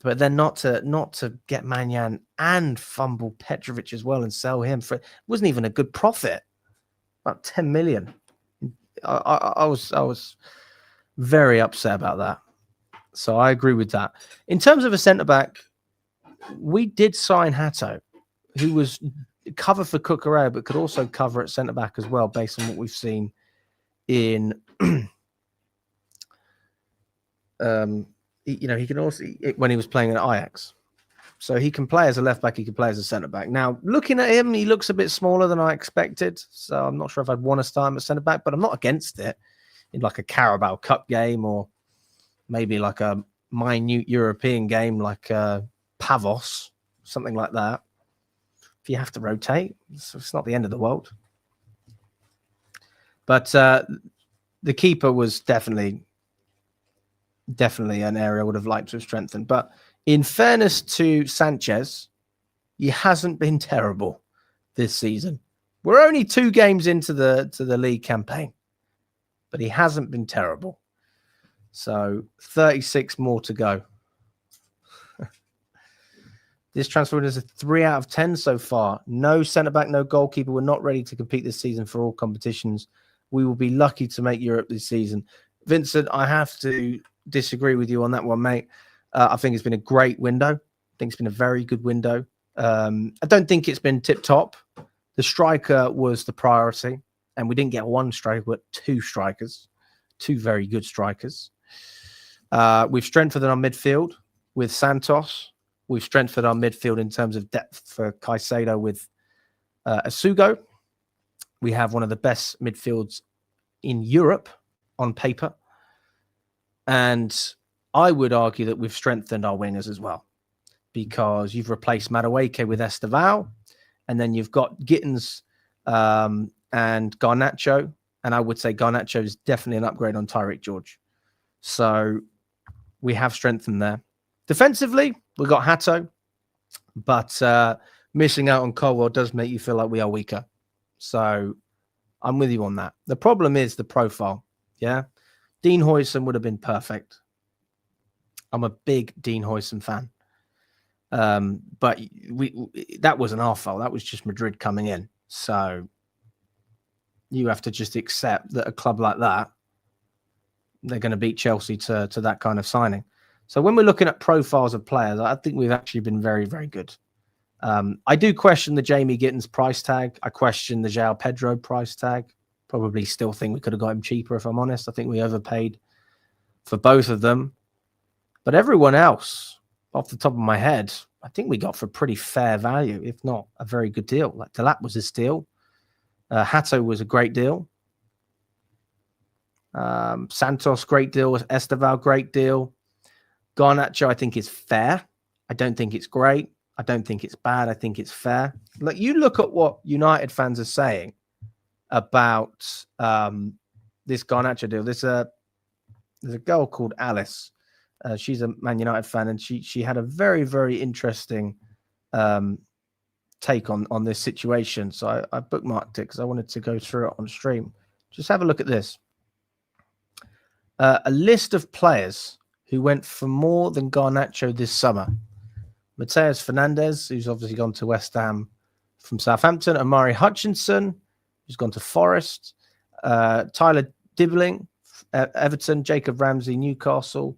then not to get Manyan and fumble Petrovic as well and sell him for, it wasn't even a good profit, about 10 million. I was very upset about that. So I agree with that. In terms of a centre-back, we did sign Hato, who was cover for Cucurella, but could also cover at centre-back as well, based on what we've seen in... he can also, when he was playing at Ajax. So he can play as a left-back, he can play as a centre-back. Now, looking at him, he looks a bit smaller than I expected. So I'm not sure if I'd want to start him at centre-back, but I'm not against it in like a Carabao Cup game or maybe like a minute European game like Pavos, something like that. If you have to rotate, it's not the end of the world. But the keeper was definitely an area I would have liked to have strengthened. But in fairness to Sanchez, he hasn't been terrible this season. We're only 2 games into the league campaign, but he hasn't been terrible. So 36 more to go. This transfer is a 3 out of 10 so far. No centre-back, no goalkeeper. We're not ready to compete this season for all competitions. We will be lucky to make Europe this season. Vincent, I have to disagree with you on that one, mate. I think it's been a great window. I think it's been a very good window. I don't think it's been tip-top. The striker was the priority, and we didn't get 1 striker, but 2 strikers, 2 very good strikers. We've strengthened our midfield with Santos. We've strengthened our midfield in terms of depth for Caicedo with Asugo. We have one of the best midfields in Europe on paper. And I would argue that we've strengthened our wingers as well, because you've replaced Madueke with Esteval, and then you've got Gittins and Garnacho. And I would say Garnacho is definitely an upgrade on Tyreek George. So we have strengthened there. Defensively, we got Hato, but missing out on Colwell does make you feel like we are weaker. So I'm with you on that. The problem is the profile. Yeah. Dean Huijsen would have been perfect. I'm a big Dean Huijsen fan. But that wasn't our fault. That was just Madrid coming in. So you have to just accept that a club like that, they're going to beat Chelsea to that kind of signing. So when we're looking at profiles of players, I think we've actually been very, very good. I do question the Jamie Gittins price tag. I question the João Pedro price tag. Probably still think we could have got him cheaper, if I'm honest. I think we overpaid for both of them. But everyone else, off the top of my head, I think we got for pretty fair value, if not a very good deal. Like Delap was a steal. Hato was a great deal. Santos, great deal. Esteval, great deal. Garnacho, I think, is fair. I don't think it's great. I don't think it's bad. I think it's fair. Like, you look at what United fans are saying about this Garnacho deal. There's a girl called Alice. She's a Man United fan, and she had a very, very interesting take on this situation. So I bookmarked it because I wanted to go through it on stream. Just have a look at this. A list of players who went for more than Garnacho this summer. Mateus Fernandes, who's obviously gone to West Ham from Southampton. Amari Hutchinson, who's gone to Forest. Tyler Dibbling, Everton. Jacob Ramsey, Newcastle.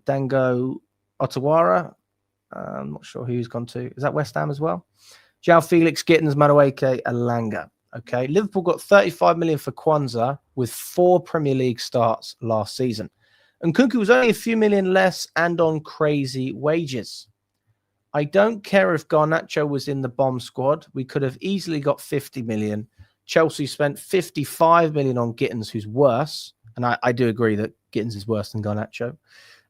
Dango Otawara. I'm not sure who he's gone to. Is that West Ham as well? João Felix, Gittins, Madueke, Alanga. Okay, Liverpool got 35 million for Kwanzaa with 4 Premier League starts last season. And Nkunku was only a few million less and on crazy wages. I don't care if Garnacho was in the bomb squad. We could have easily got 50 million. Chelsea spent 55 million on Gittins, who's worse. And I do agree that Gittins is worse than Garnacho.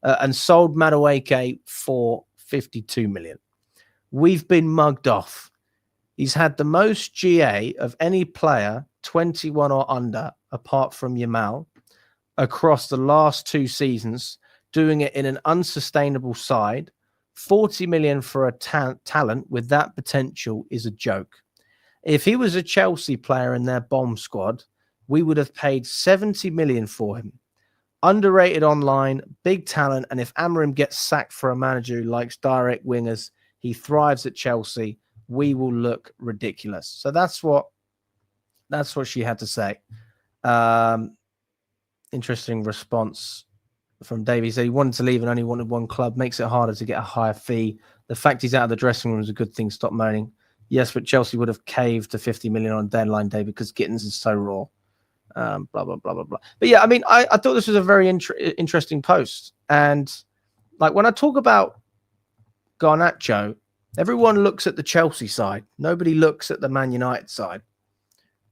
And sold Madueke for 52 million. We've been mugged off. He's had the most GA of any player, 21 or under, apart from Yamal, across the last 2 seasons, doing it in an unsustainable side. 40 million for a talent with that potential is a joke. If he was a Chelsea player in their bomb squad, we would have paid 70 million for him. Underrated online, big talent, and if Amorim gets sacked for a manager who likes direct wingers, he thrives at Chelsea. We will look ridiculous. So that's what she had to say. Interesting response from Davey. He said he wanted to leave and only wanted one club. Makes it harder to get a higher fee. The fact he's out of the dressing room is a good thing. Stop moaning. Yes, but Chelsea would have caved to 50 million on deadline day because Gittins is so raw. Blah, blah, blah, blah, blah. But yeah, I mean, I thought this was a very interesting post. And like when I talk about Garnacho, everyone looks at the Chelsea side. Nobody looks at the Man United side.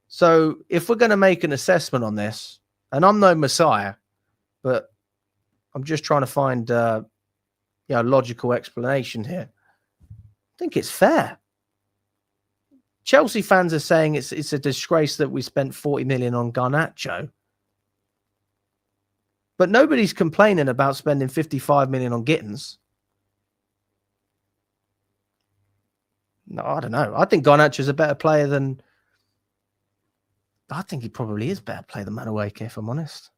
So if we're going to make an assessment on this, and I'm no messiah, but I'm just trying to find a logical explanation here. I think it's fair. Chelsea fans are saying it's a disgrace that we spent 40 million on Garnacho. But nobody's complaining about spending 55 million on Gittins. No, I don't know. I think Garnacho's a better player than... I think he probably is a better player than Madueke, if I'm honest.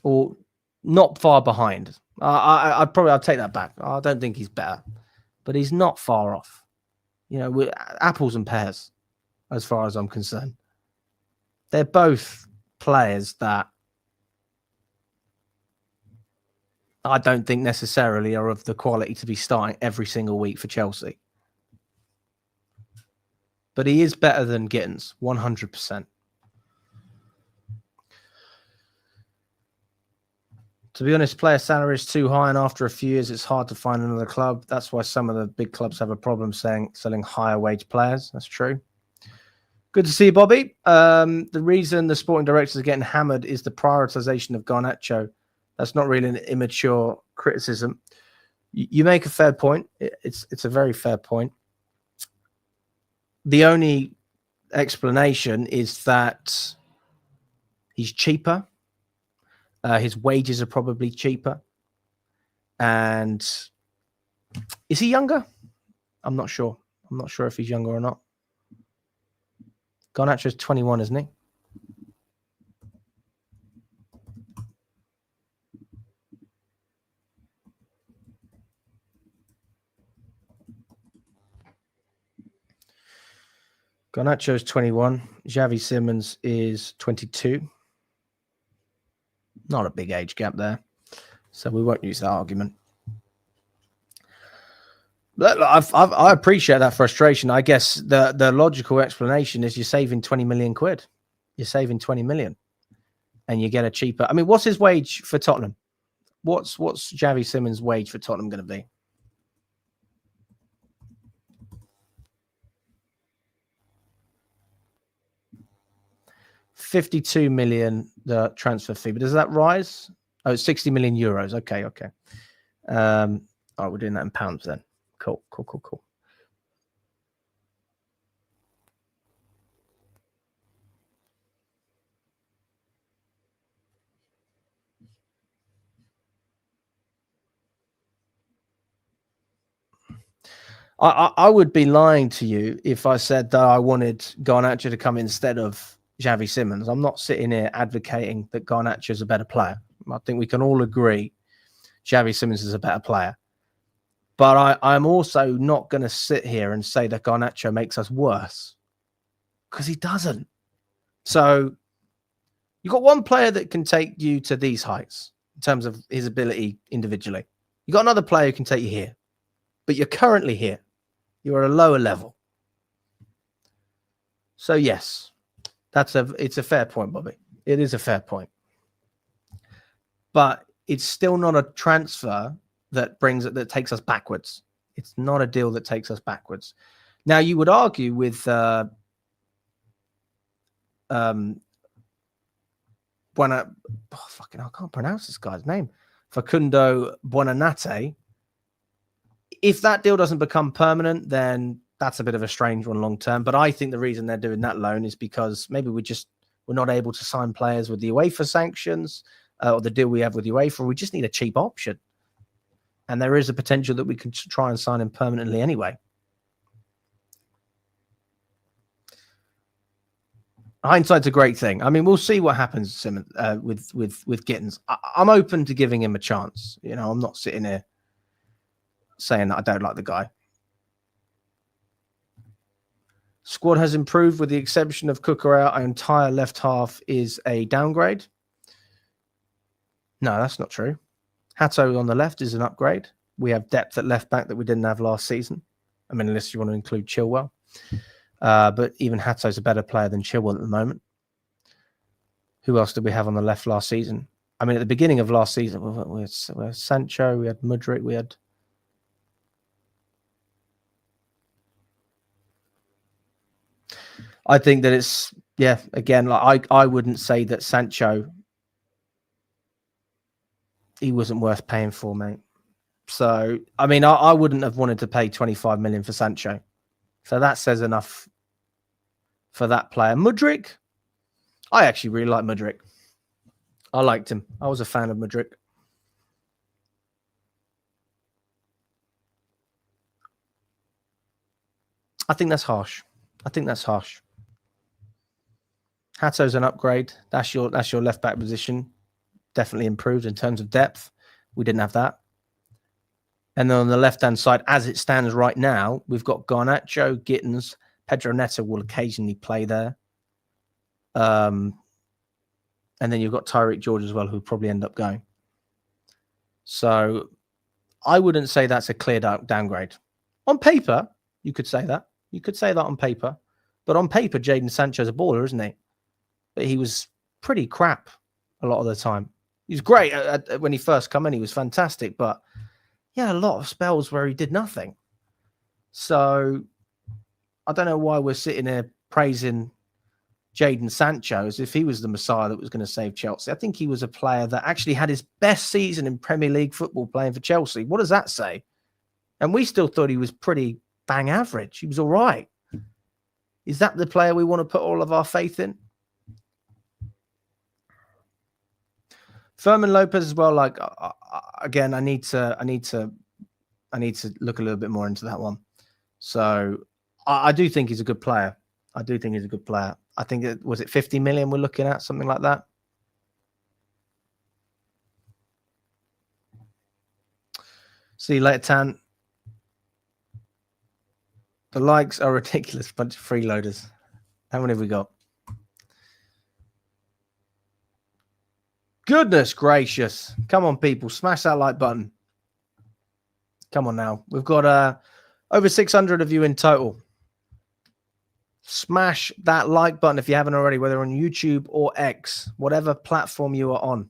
Or not far behind. I'll take that back. I don't think he's better. But he's not far off. You know, we're apples and pears, as far as I'm concerned. They're both players that I don't think necessarily are of the quality to be starting every single week for Chelsea. But he is better than Gittins, 100%. To be honest, player salary is too high, and after a few years, it's hard to find another club. That's why some of the big clubs have a problem selling higher wage players. That's true. Good to see you, Bobby. The reason the sporting directors are getting hammered is the prioritization of Garnacho. That's not really an immature criticism. You make a fair point. It's a very fair point. The only explanation is that he's cheaper. His wages are probably cheaper. And is he younger? I'm not sure. I'm not sure if he's younger or not. Garnacho's 21, isn't he? Garnacho's 21. Xavi Simons is 22. Not a big age gap there. So we won't use that argument. I appreciate that frustration. I guess the logical explanation is you're saving 20 million quid. You're saving 20 million. And you get a cheaper... I mean, what's his wage for Tottenham? What's Xavi Simons' wage for Tottenham going to be? 52 million the transfer fee, but does that rise? Oh, it's 60 million euros. Okay. All right, we're doing that in pounds then. Cool. I would be lying to you if I said that I wanted Garnacho to come instead of Xavi Simons. I'm not sitting here advocating that Garnacho is a better player. I think we can all agree Xavi Simons is a better player. But I'm also not going to sit here and say that Garnacho makes us worse, because he doesn't. So you've got one player that can take you to these heights in terms of his ability individually. You've got another player who can take you here, but you're currently here. You're at a lower level. So yes, it's a fair point, Bobby. It is a fair point. But it's still not a transfer that takes us backwards. It's not a deal that takes us backwards. Now, you would argue with I can't pronounce this guy's name. Facundo Buenote. If that deal doesn't become permanent, then that's a bit of a strange one long term. But I think the reason they're doing that loan is because maybe we're not able to sign players with the UEFA sanctions or the deal we have with UEFA. We just need a cheap option. And there is a potential that we can try and sign him permanently anyway. Hindsight's a great thing. I mean, we'll see what happens with Gittins. I'm open to giving him a chance. You know, I'm not sitting here saying that I don't like the guy. Squad has improved with the exception of Cucurella. Our entire left half is a downgrade. No, that's not true. Hato on the left is an upgrade. We have depth at left back that we didn't have last season. I mean, unless you want to include Chilwell. But even Hato's a better player than Chilwell at the moment. Who else did we have on the left last season? I mean, at the beginning of last season, we had Sancho, we had Mudryk, we had... I think that it's, again, like I wouldn't say that Sancho, he wasn't worth paying for, mate. So, I mean, I wouldn't have wanted to pay 25 million for Sancho. So that says enough for that player. Mudryk, I actually really like Mudryk. I liked him. I was a fan of Mudryk. I think that's harsh. Hato's an upgrade. That's your left back position. Definitely improved in terms of depth. We didn't have that. And then on the left-hand side, as it stands right now, we've got Garnacho, Gittins, Pedro Neto will occasionally play there. And then you've got Tyreek George as well, who'll probably end up going. So I wouldn't say that's a clear downgrade. On paper, you could say that. You could say that on paper. But on paper, Jadon Sancho's a baller, isn't he? But he was pretty crap a lot of the time. He was great when he first came in. He was fantastic, but he had a lot of spells where he did nothing. So I don't know why we're sitting here praising Jadon Sancho as if he was the Messiah that was going to save Chelsea. I think he was a player that actually had his best season in Premier League football playing for Chelsea. What does that say? And we still thought he was pretty bang average. He was all right. Is that the player we want to put all of our faith in? Fermin Lopez as well. Like again, I need to look a little bit more into that one. So I do think he's a good player. I think was it 50 million we're looking at, something like that. See you later, Tan. The likes are ridiculous. Bunch of freeloaders. How many have we got? Goodness gracious. Come on, people. Smash that like button. Come on now. We've got over 600 of you in total. Smash that like button if you haven't already, whether on YouTube or X, whatever platform you are on.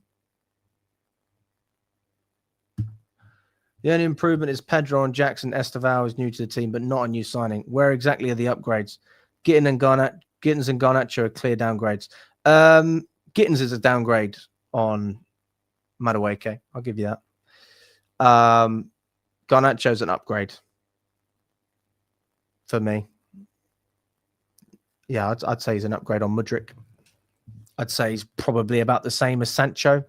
The only improvement is Pedro and Jackson. Estevao is new to the team, but not a new signing. Where exactly are the upgrades? Gittins and Garnacho are clear downgrades. Gittins is a downgrade on Madueke. I'll give you that. Garnacho's an upgrade for me. Yeah, I'd say he's an upgrade on Mudryk. I'd say he's probably about the same as Sancho,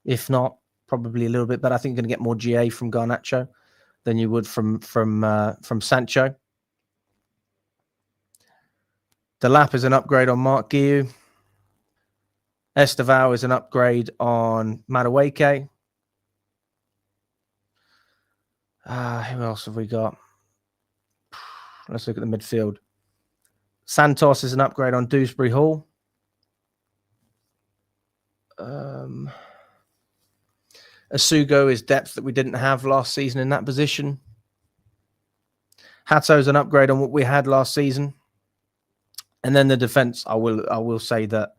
if not probably a little bit better. I think you're going to get more GA from Garnacho than you would from Sancho. Delap is an upgrade on Mark Guiu. Estevao is an upgrade on Madueke. Who else have we got? Let's look at the midfield. Santos is an upgrade on Dewsbury Hall. Asugo is depth that we didn't have last season in that position. Hatto's an upgrade on what we had last season. And then the defense, I will say that,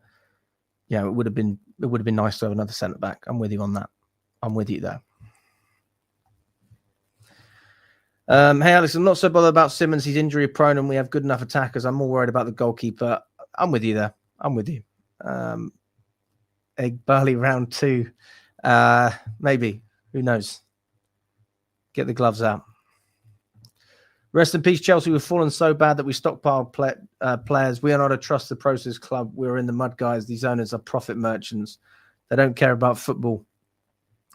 it would have been nice to have another centre back. I'm with you on that. I'm with you there. Hey Alex, I'm not so bothered about Simons. He's injury prone and we have good enough attackers. I'm more worried about the goalkeeper. I'm with you there. I'm with you. Egg Burley round 2. Maybe. Who knows? Get the gloves out. Rest in peace, Chelsea. We've fallen so bad that we stockpiled players. We are not a trusted process club. We're in the mud, guys. These owners are profit merchants. They don't care about football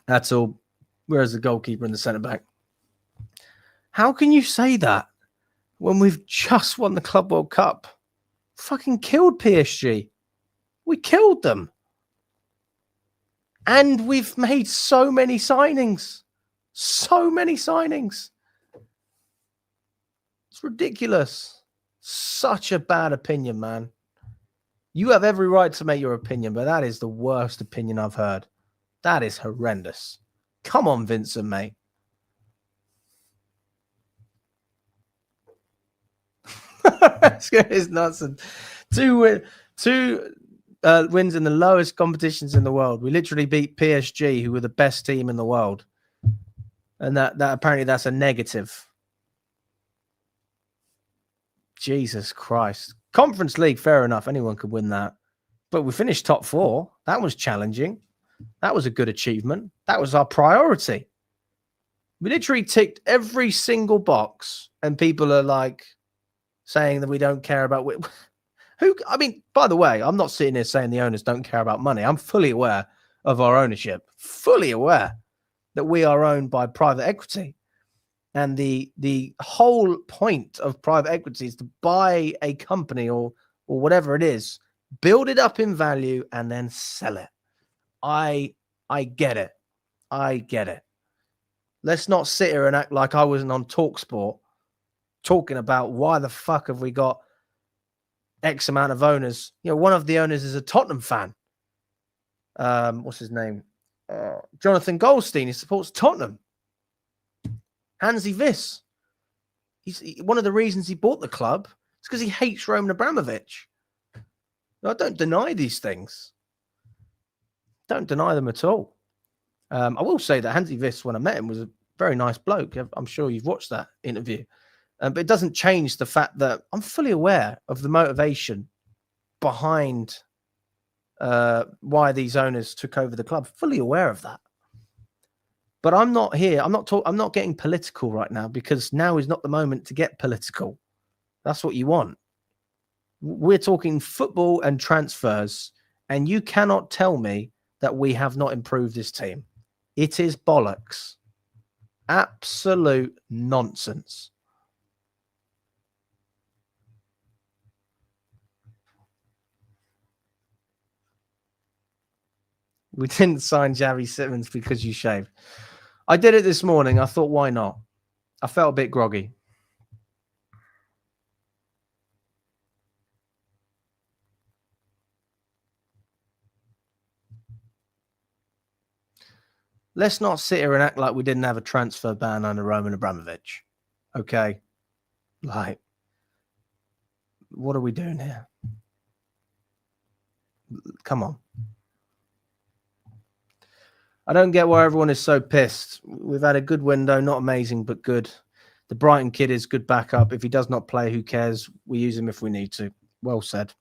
at all. Whereas the goalkeeper and the centre-back. How can you say that when we've just won the Club World Cup? Fucking killed PSG. We killed them. And we've made so many signings. So many signings. It's ridiculous. Such a bad opinion, man. You have every right to make your opinion, but that is the worst opinion I've heard. That is horrendous. Come on, Vincent, mate. It's nuts. Two wins in the lowest competitions in the world. We literally beat PSG, who were the best team in the world. And that apparently that's a negative. Jesus Christ. Conference League, fair enough. Anyone could win that. But we finished top 4. That was challenging. That was a good achievement. That was our priority. We literally ticked every single box, and people are like saying that we don't care about who. I mean, by the way, I'm not sitting here saying the owners don't care about money. I'm fully aware of our ownership, fully aware that we are owned by private equity. And the whole point of private equity is to buy a company or whatever it is, build it up in value, and then sell it. I get it. I get it. Let's not sit here and act like I wasn't on TalkSport talking about why the fuck have we got X amount of owners. One of the owners is a Tottenham fan. What's his name? Jonathan Goldstein. He supports Tottenham. Hansi Viss. One of the reasons he bought the club is because he hates Roman Abramovich. I don't deny these things. Don't deny them at all. I will say that Hansi Viss, when I met him, was a very nice bloke. I'm sure you've watched that interview. But it doesn't change the fact that I'm fully aware of the motivation behind why these owners took over the club. Fully aware of that. But I'm not here. I'm not getting political right now, because now is not the moment to get political. That's what you want. We're talking football and transfers, and you cannot tell me that we have not improved this team. It is bollocks. Absolute nonsense. We didn't sign Xavi Simons because you shaved. I did it this morning. I thought, why not? I felt a bit groggy. Let's not sit here and act like we didn't have a transfer ban under Roman Abramovich. Okay? Like, what are we doing here? Come on. I don't get why everyone is so pissed. We've had a good window, not amazing, but good. The Brighton kid is good backup. If he does not play, who cares? We use him if we need to. Well said.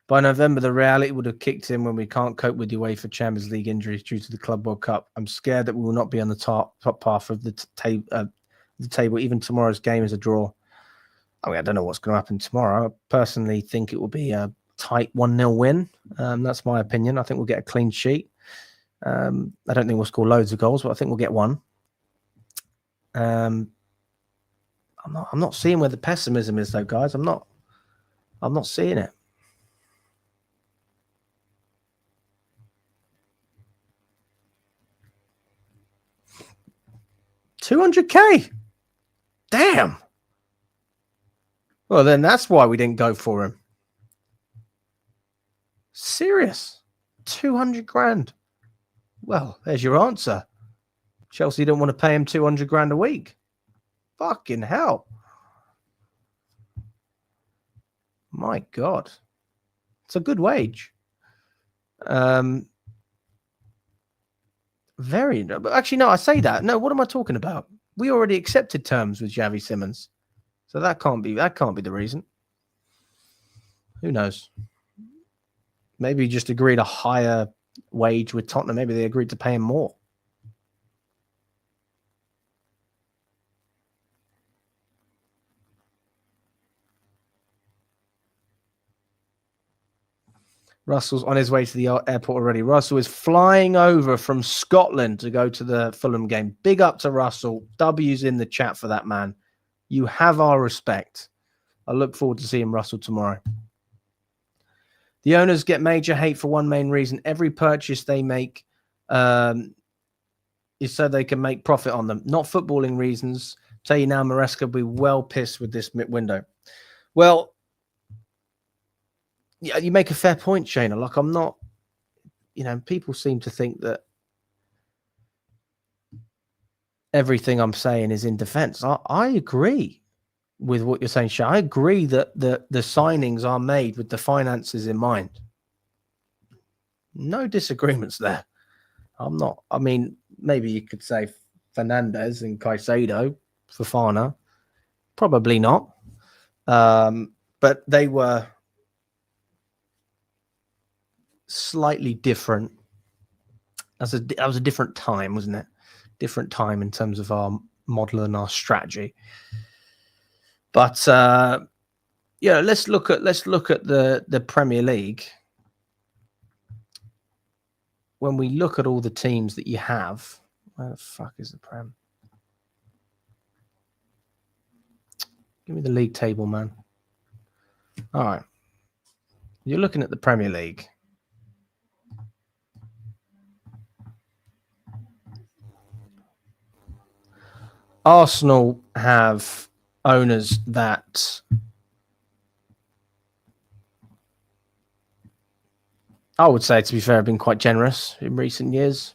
By November, the reality would have kicked in when we can't cope with the UEFA Champions League injuries due to the Club World Cup. I'm scared that we will not be on the top half of the table. Even tomorrow's game is a draw. I mean, I don't know what's going to happen tomorrow. I personally think it will be a tight 1-0 win. That's my opinion. I think we'll get a clean sheet. I don't think we'll score loads of goals, but I think we'll get one. I'm not seeing where the pessimism is, though, guys. I'm not seeing it. $200K. Damn. Well, then that's why we didn't go for him. Serious. 200 grand. Well, there's your answer. Chelsea don't want to pay him 200 grand a week. Fucking hell. My God. It's a good wage. Very. Actually, no, I say that. No, what am I talking about? We already accepted terms with Xavi Simons. So that can't be the reason. Who knows? Maybe he just agreed a higher wage with Tottenham. Maybe they agreed to pay him more. Russell's on his way to the airport already. Russell is flying over from Scotland to go to the Fulham game. Big up to Russell. W's in the chat for that, man. You have our respect. I look forward to seeing Russell tomorrow. The owners get major hate for one main reason. Every purchase they make is so they can make profit on them. Not footballing reasons. Tell you now, Maresca will be well pissed with this window. Well, yeah, you make a fair point, Shayna. Like, I'm not, people seem to think that everything I'm saying is in defense. I agree with what you're saying, Shay. I agree that the signings are made with the finances in mind. No disagreements there. I mean, maybe you could say Fernandez and Caicedo, Fofana. Probably not. But they were slightly different. That was a different time, wasn't it? Different time in terms of our model and our strategy. But let's look at the Premier League. When we look at all the teams that you have, where the fuck is the Prem? Give me the league table, man. All right. You're looking at the Premier League. Arsenal have owners that I would say, to be fair, have been quite generous in recent years.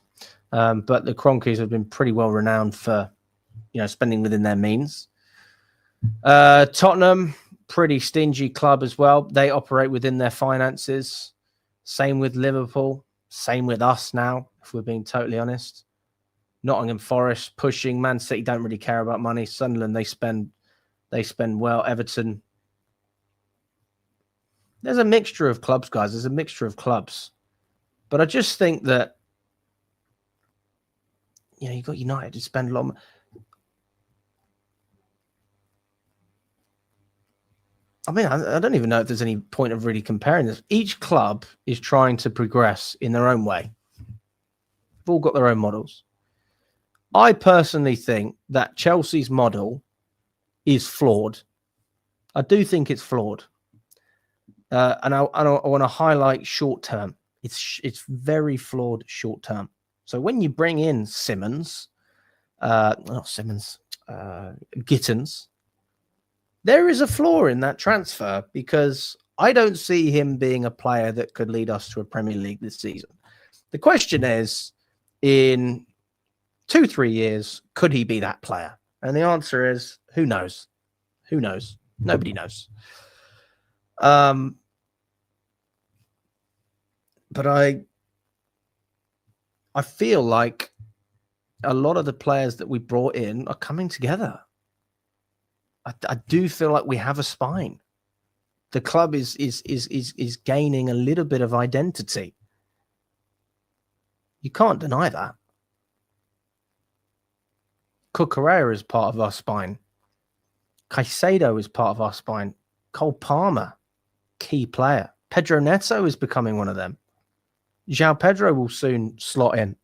But the Kroenkes have been pretty well renowned for, spending within their means. Tottenham, pretty stingy club as well. They operate within their finances. Same with Liverpool. Same with us now, if we're being totally honest. Nottingham Forest pushing. Man City don't really care about money. Sunderland, they spend well. Everton. There's a mixture of clubs, guys. There's a mixture of clubs. But I just think that, you got United to spend a lot of money. I mean, I don't even know if there's any point of really comparing this. Each club is trying to progress in their own way. They've all got their own models. I personally think that Chelsea's model is flawed. I do think it's flawed. And I want to highlight short term. It's very flawed short term. So when you bring in Gittins, there is a flaw in that transfer because I don't see him being a player that could lead us to a Premier League this season. The question is, in 2-3 years, could he be that player? And the answer is, who knows? Who knows? Nobody knows. But I feel like a lot of the players that we brought in are coming together. I do feel like we have a spine. the club is gaining a little bit of identity. You can't deny that. Cucurella is part of our spine. Caicedo is part of our spine. Cole Palmer, key player. Pedro Neto is becoming one of them. João Pedro will soon slot in.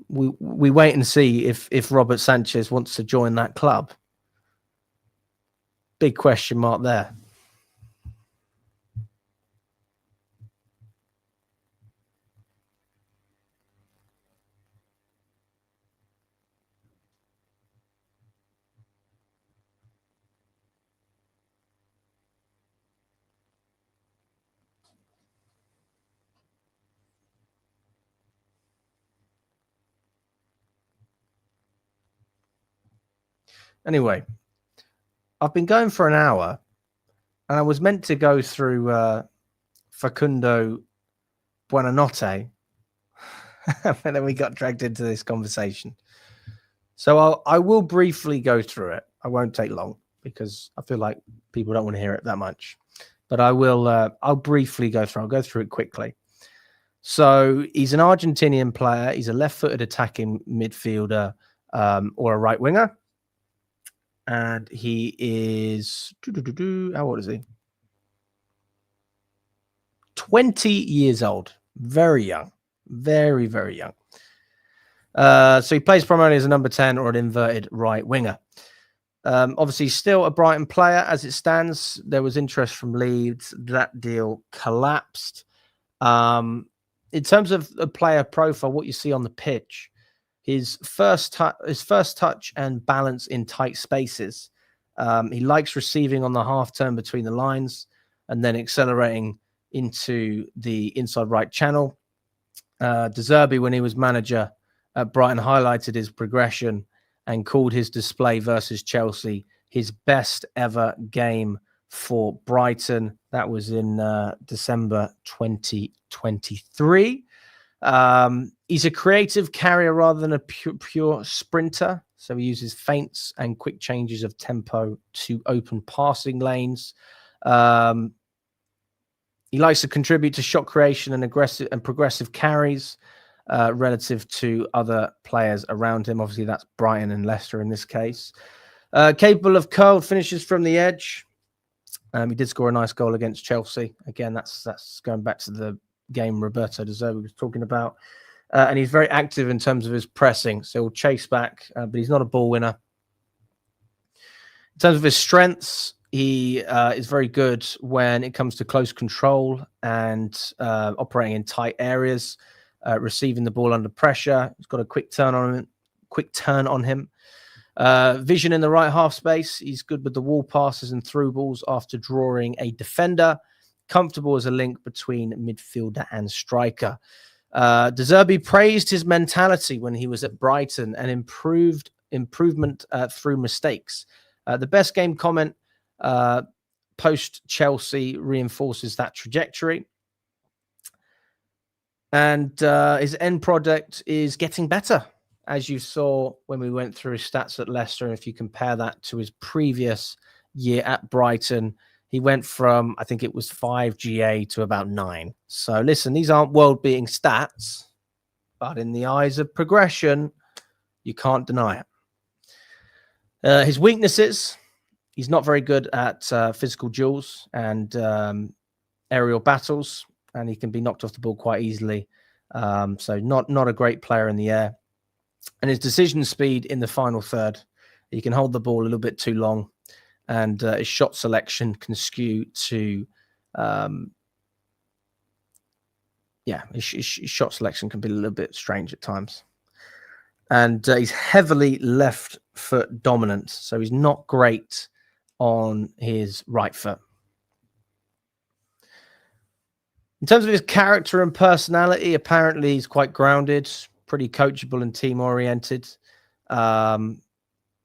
We wait and see if Robert Sanchez wants to join that club. Big question mark there. Anyway, I've been going for an hour, and I was meant to go through Facundo Buenote, and then we got dragged into this conversation. So I will briefly go through it. I won't take long because I feel like people don't want to hear it that much. But I will. I'll briefly go through. I'll go through it quickly. So he's an Argentinian player. He's a left-footed attacking midfielder or a right winger. And he is, how old is he? 20 years old. Very young. Very, very young. So he plays primarily as a number 10 or an inverted right winger. Obviously, still a Brighton player as it stands. There was interest from Leeds. That deal collapsed. In terms of the player profile, what you see on the pitch, his first touch and balance in tight spaces. He likes receiving on the half turn between the lines and then accelerating into the inside right channel. De Zerbi, when he was manager at Brighton, highlighted his progression and called his display versus Chelsea his best ever game for Brighton. That was in December 2023. He's a creative carrier rather than a pure sprinter. So he uses feints and quick changes of tempo to open passing lanes. He likes to contribute to shot creation and aggressive and progressive carries relative to other players around him. Obviously, that's Brighton and Leicester in this case. Capable of curled finishes from the edge. He did score a nice goal against Chelsea. Again, that's going back to the game Roberto De Zerbi was talking about. And he's very active in terms of his pressing. So he'll chase back, but he's not a ball winner. In terms of his strengths, he is very good when it comes to close control and operating in tight areas, receiving the ball under pressure. He's got a quick turn on him. Vision in the right half space. He's good with the wall passes and through balls after drawing a defender. Comfortable as a link between midfielder and striker. De Zerbi praised his mentality when he was at Brighton and improvement through mistakes. The best game comment post Chelsea reinforces that trajectory. And his end product is getting better, as you saw when we went through his stats at Leicester. And if you compare that to his previous year at Brighton, he went from, I think it was 5 GA to about 9. So listen, these aren't world-beating stats, but in the eyes of progression, you can't deny it. His weaknesses, he's not very good at physical duels and aerial battles, and he can be knocked off the ball quite easily. So not a great player in the air. And his decision speed in the final third, he can hold the ball a little bit too long. And his shot selection can skew to, his shot selection can be a little bit strange at times. And he's heavily left foot dominant, so he's not great on his right foot. In terms of his character and personality, apparently he's quite grounded, pretty coachable and team-oriented.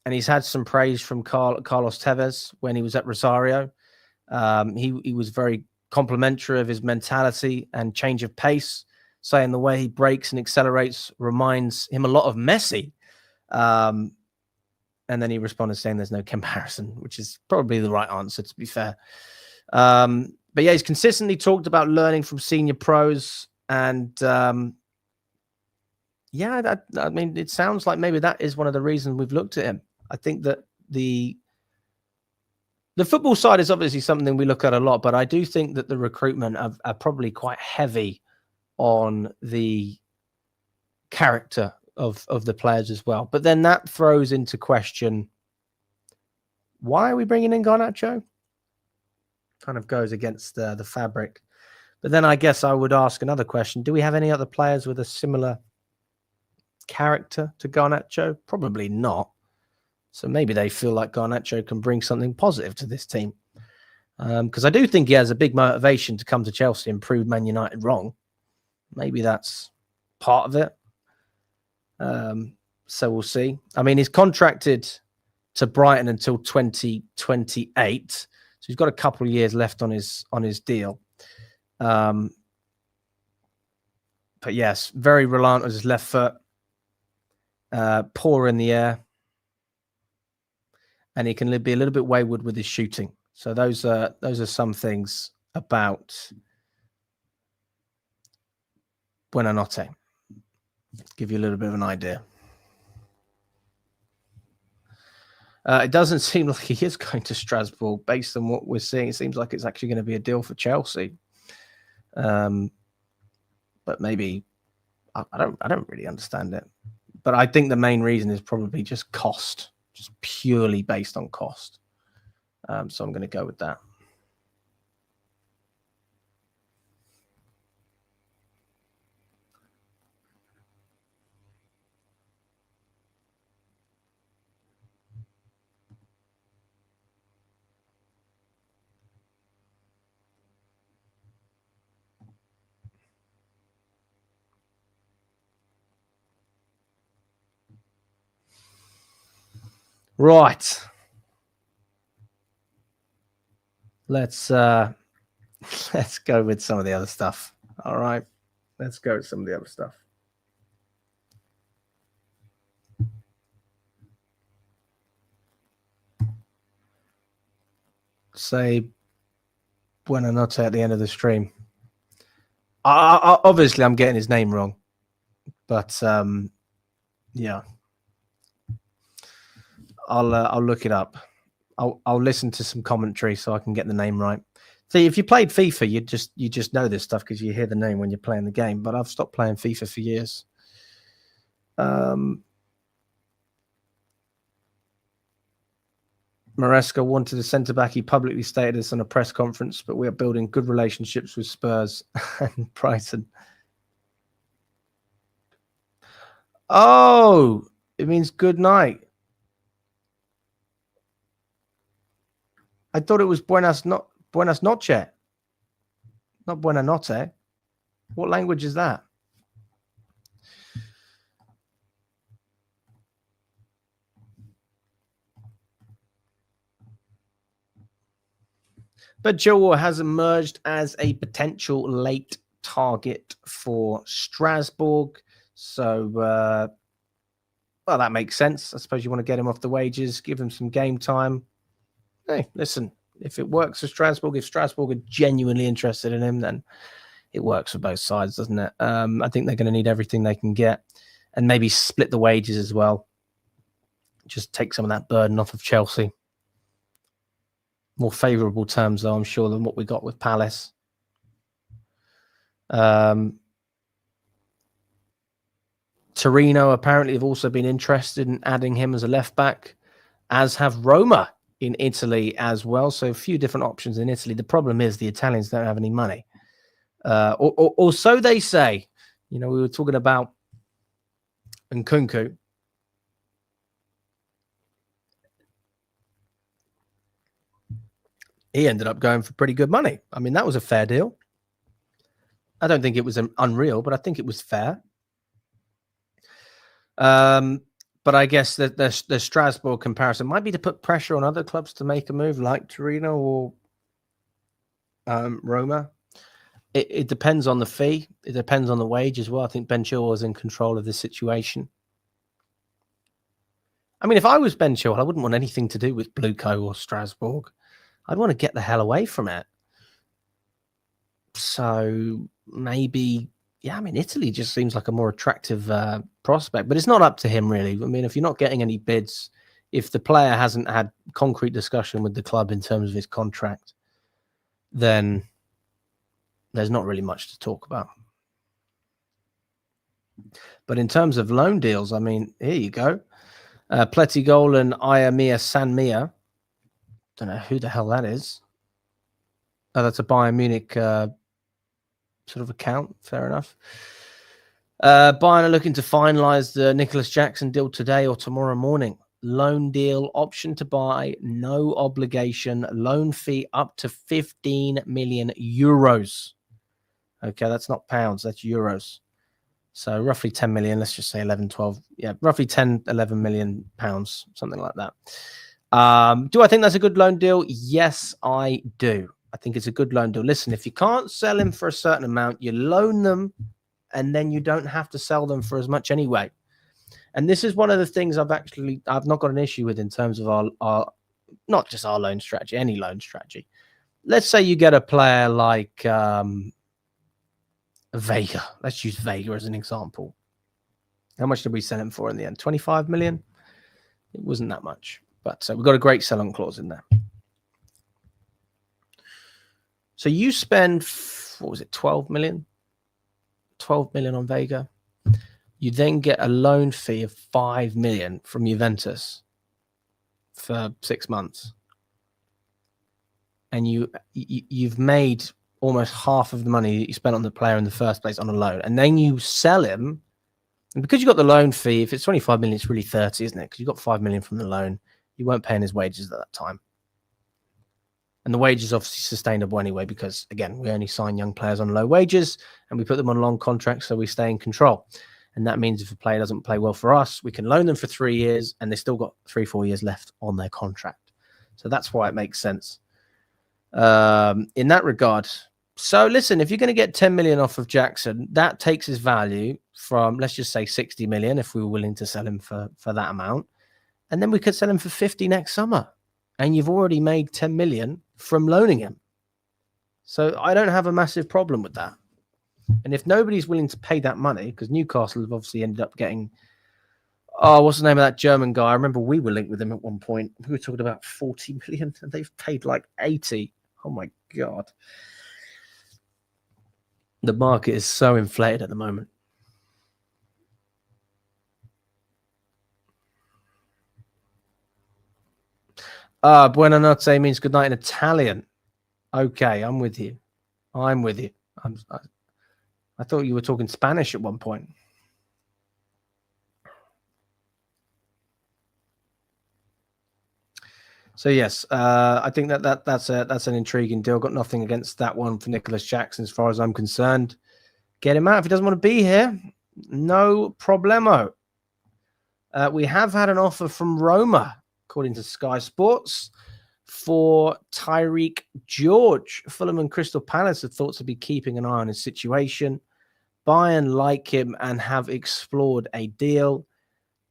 And he's had some praise from Carlos Tevez when he was at Rosario. He was very complimentary of his mentality and change of pace, saying the way he breaks and accelerates reminds him a lot of Messi. And then he responded saying there's no comparison, which is probably the right answer, to be fair. But yeah, he's consistently talked about learning from senior pros. And yeah, I mean, it sounds like maybe that is one of the reasons we've looked at him. I think that the football side is obviously something we look at a lot, but I do think that the recruitment are probably quite heavy on the character of the players as well. But then that throws into question, why are we bringing in Garnacho? Kind of goes against the fabric. But then I guess I would ask another question. Do we have any other players with a similar character to Garnacho? Probably not. So maybe they feel like Garnacho can bring something positive to this team. Because I do think he has a big motivation to come to Chelsea and prove Man United wrong. Maybe that's part of it. So we'll see. I mean, he's contracted to Brighton until 2028. So he's got a couple of years left on his deal. But yes, very reliant on his left foot. Poor in the air. And he can be a little bit wayward with his shooting. So those are some things about Buenote. Give you a little bit of an idea. It doesn't seem like he is going to Strasbourg based on what we're seeing. It seems like it's actually going to be a deal for Chelsea. But maybe I don't really understand it. But I think the main reason is probably just cost. Just purely based on cost. So I'm going to go with that. Right. Let's go with some of the other stuff. All right. Let's go with some of the other stuff. Say Buenote at the end of the stream. Obviously, I'm getting his name wrong. But yeah. I'll look it up. I'll listen to some commentary so I can get the name right. See, if you played FIFA, you just know this stuff because you hear the name when you're playing the game. But I've stopped playing FIFA for years. Maresca wanted a centre back. He publicly stated this on a press conference. But we are building good relationships with Spurs and Brighton. Oh, it means good night. I thought it was Buenas noche, not Buenanotte. What language is that? But Joel has emerged as a potential late target for Strasbourg. So, well, that makes sense. I suppose you want to get him off the wages, give him some game time. Hey, listen, if it works for Strasbourg, if Strasbourg are genuinely interested in him, then it works for both sides, doesn't it? I think they're going to need everything they can get and maybe split the wages as well. Just take some of that burden off of Chelsea. More favourable terms, though, I'm sure, than what we got with Palace. Torino apparently have also been interested in adding him as a left back, as have Roma in Italy as well. So a few different options in Italy. The problem is the Italians don't have any money. Or so they say. You know, we were talking about Nkunku. He ended up going for pretty good money. I mean, that was a fair deal. I don't think it was unreal, but I think it was fair. But I guess that the Strasbourg comparison might be to put pressure on other clubs to make a move like Torino or Roma. It depends on the fee. It depends on the wage as well. I think Ben Chilwell is in control of this situation. I mean, if I was Ben Chilwell, I wouldn't want anything to do with Blueco or Strasbourg. I'd want to get the hell away from it. So maybe, yeah, I mean, Italy just seems like a more attractive prospect, but it's not up to him, really. I mean, if you're not getting any bids, if the player hasn't had concrete discussion with the club in terms of his contract, then there's not really much to talk about. But in terms of loan deals, I mean, here you go. Pletigol and Iamia Sanmia. Don't know who the hell that is. Oh, that's a Bayern Munich sort of account. Fair enough. Bayern are looking to finalise the Nicholas Jackson deal today or tomorrow morning. Loan deal, option to buy, no obligation, loan fee up to 15 million euros. Okay, that's not pounds, that's euros. So roughly 10 million, let's just say 11, 12. Yeah, roughly 10, 11 million pounds, something like that. Do I think that's a good loan deal? Yes, I do. I think it's a good loan deal. Listen, if you can't sell him for a certain amount, you loan them and then you don't have to sell them for as much anyway. And this is one of the things I've not got an issue with in terms of our not just our loan strategy, any loan strategy. Let's say you get a player like Vega. Let's use Vega as an example. How much did we sell him for in the end? 25 million? It wasn't that much. But we've got a great sell-on clause in there. So you spend, what was it, 12 million? 12 million on Vega. You then get a loan fee of 5 million from Juventus for 6 months. And you've made almost half of the money that you spent on the player in the first place on a loan. And then you sell him. And because you got the loan fee, if it's 25 million, it's really 30, isn't it? Because you got 5 million from the loan. You weren't paying his wages at that time. And the wage is obviously sustainable anyway, because, again, we only sign young players on low wages and we put them on long contracts so we stay in control. And that means if a player doesn't play well for us, we can loan them for 3 years and they still got 3-4 years left on their contract. So that's why it makes sense in that regard. So listen, if you're going to get 10 million off of Jackson, that takes his value from, let's just say 60 million if we were willing to sell him for that amount. And then we could sell him for 50 next summer. And you've already made 10 million from loaning him. So I don't have a massive problem with that. And if nobody's willing to pay that money, because Newcastle have obviously ended up getting, what's the name of that German guy? I remember we were linked with him at one point. We were talking about 40 million and they've paid like 80. Oh my God. The market is so inflated at the moment. Buenote means good night in Italian. Okay, I'm with you. I thought you were talking Spanish at one point. So yes, I think that's an intriguing deal. Got nothing against that one for Nicholas Jackson as far as I'm concerned. Get him out if he doesn't want to be here. No problemo. We have had an offer from Roma, according to Sky Sports, for Tyreek George. Fulham and Crystal Palace are thought to be keeping an eye on his situation. Bayern like him and have explored a deal.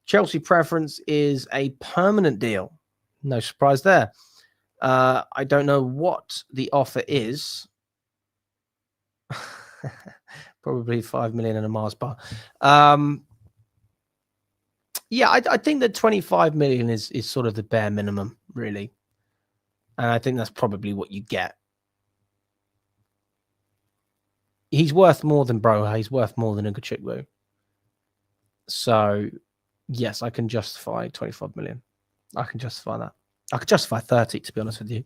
Chelsea preference is a permanent deal. No surprise there. I don't know what the offer is. Probably 5 million and a Mars bar. Yeah, I think that 25 million is sort of the bare minimum, really. And I think that's probably what you get. He's worth more than Broha. He's worth more than Ugachukwu. So, yes, I can justify 25 million. I can justify that. I could justify 30, to be honest with you.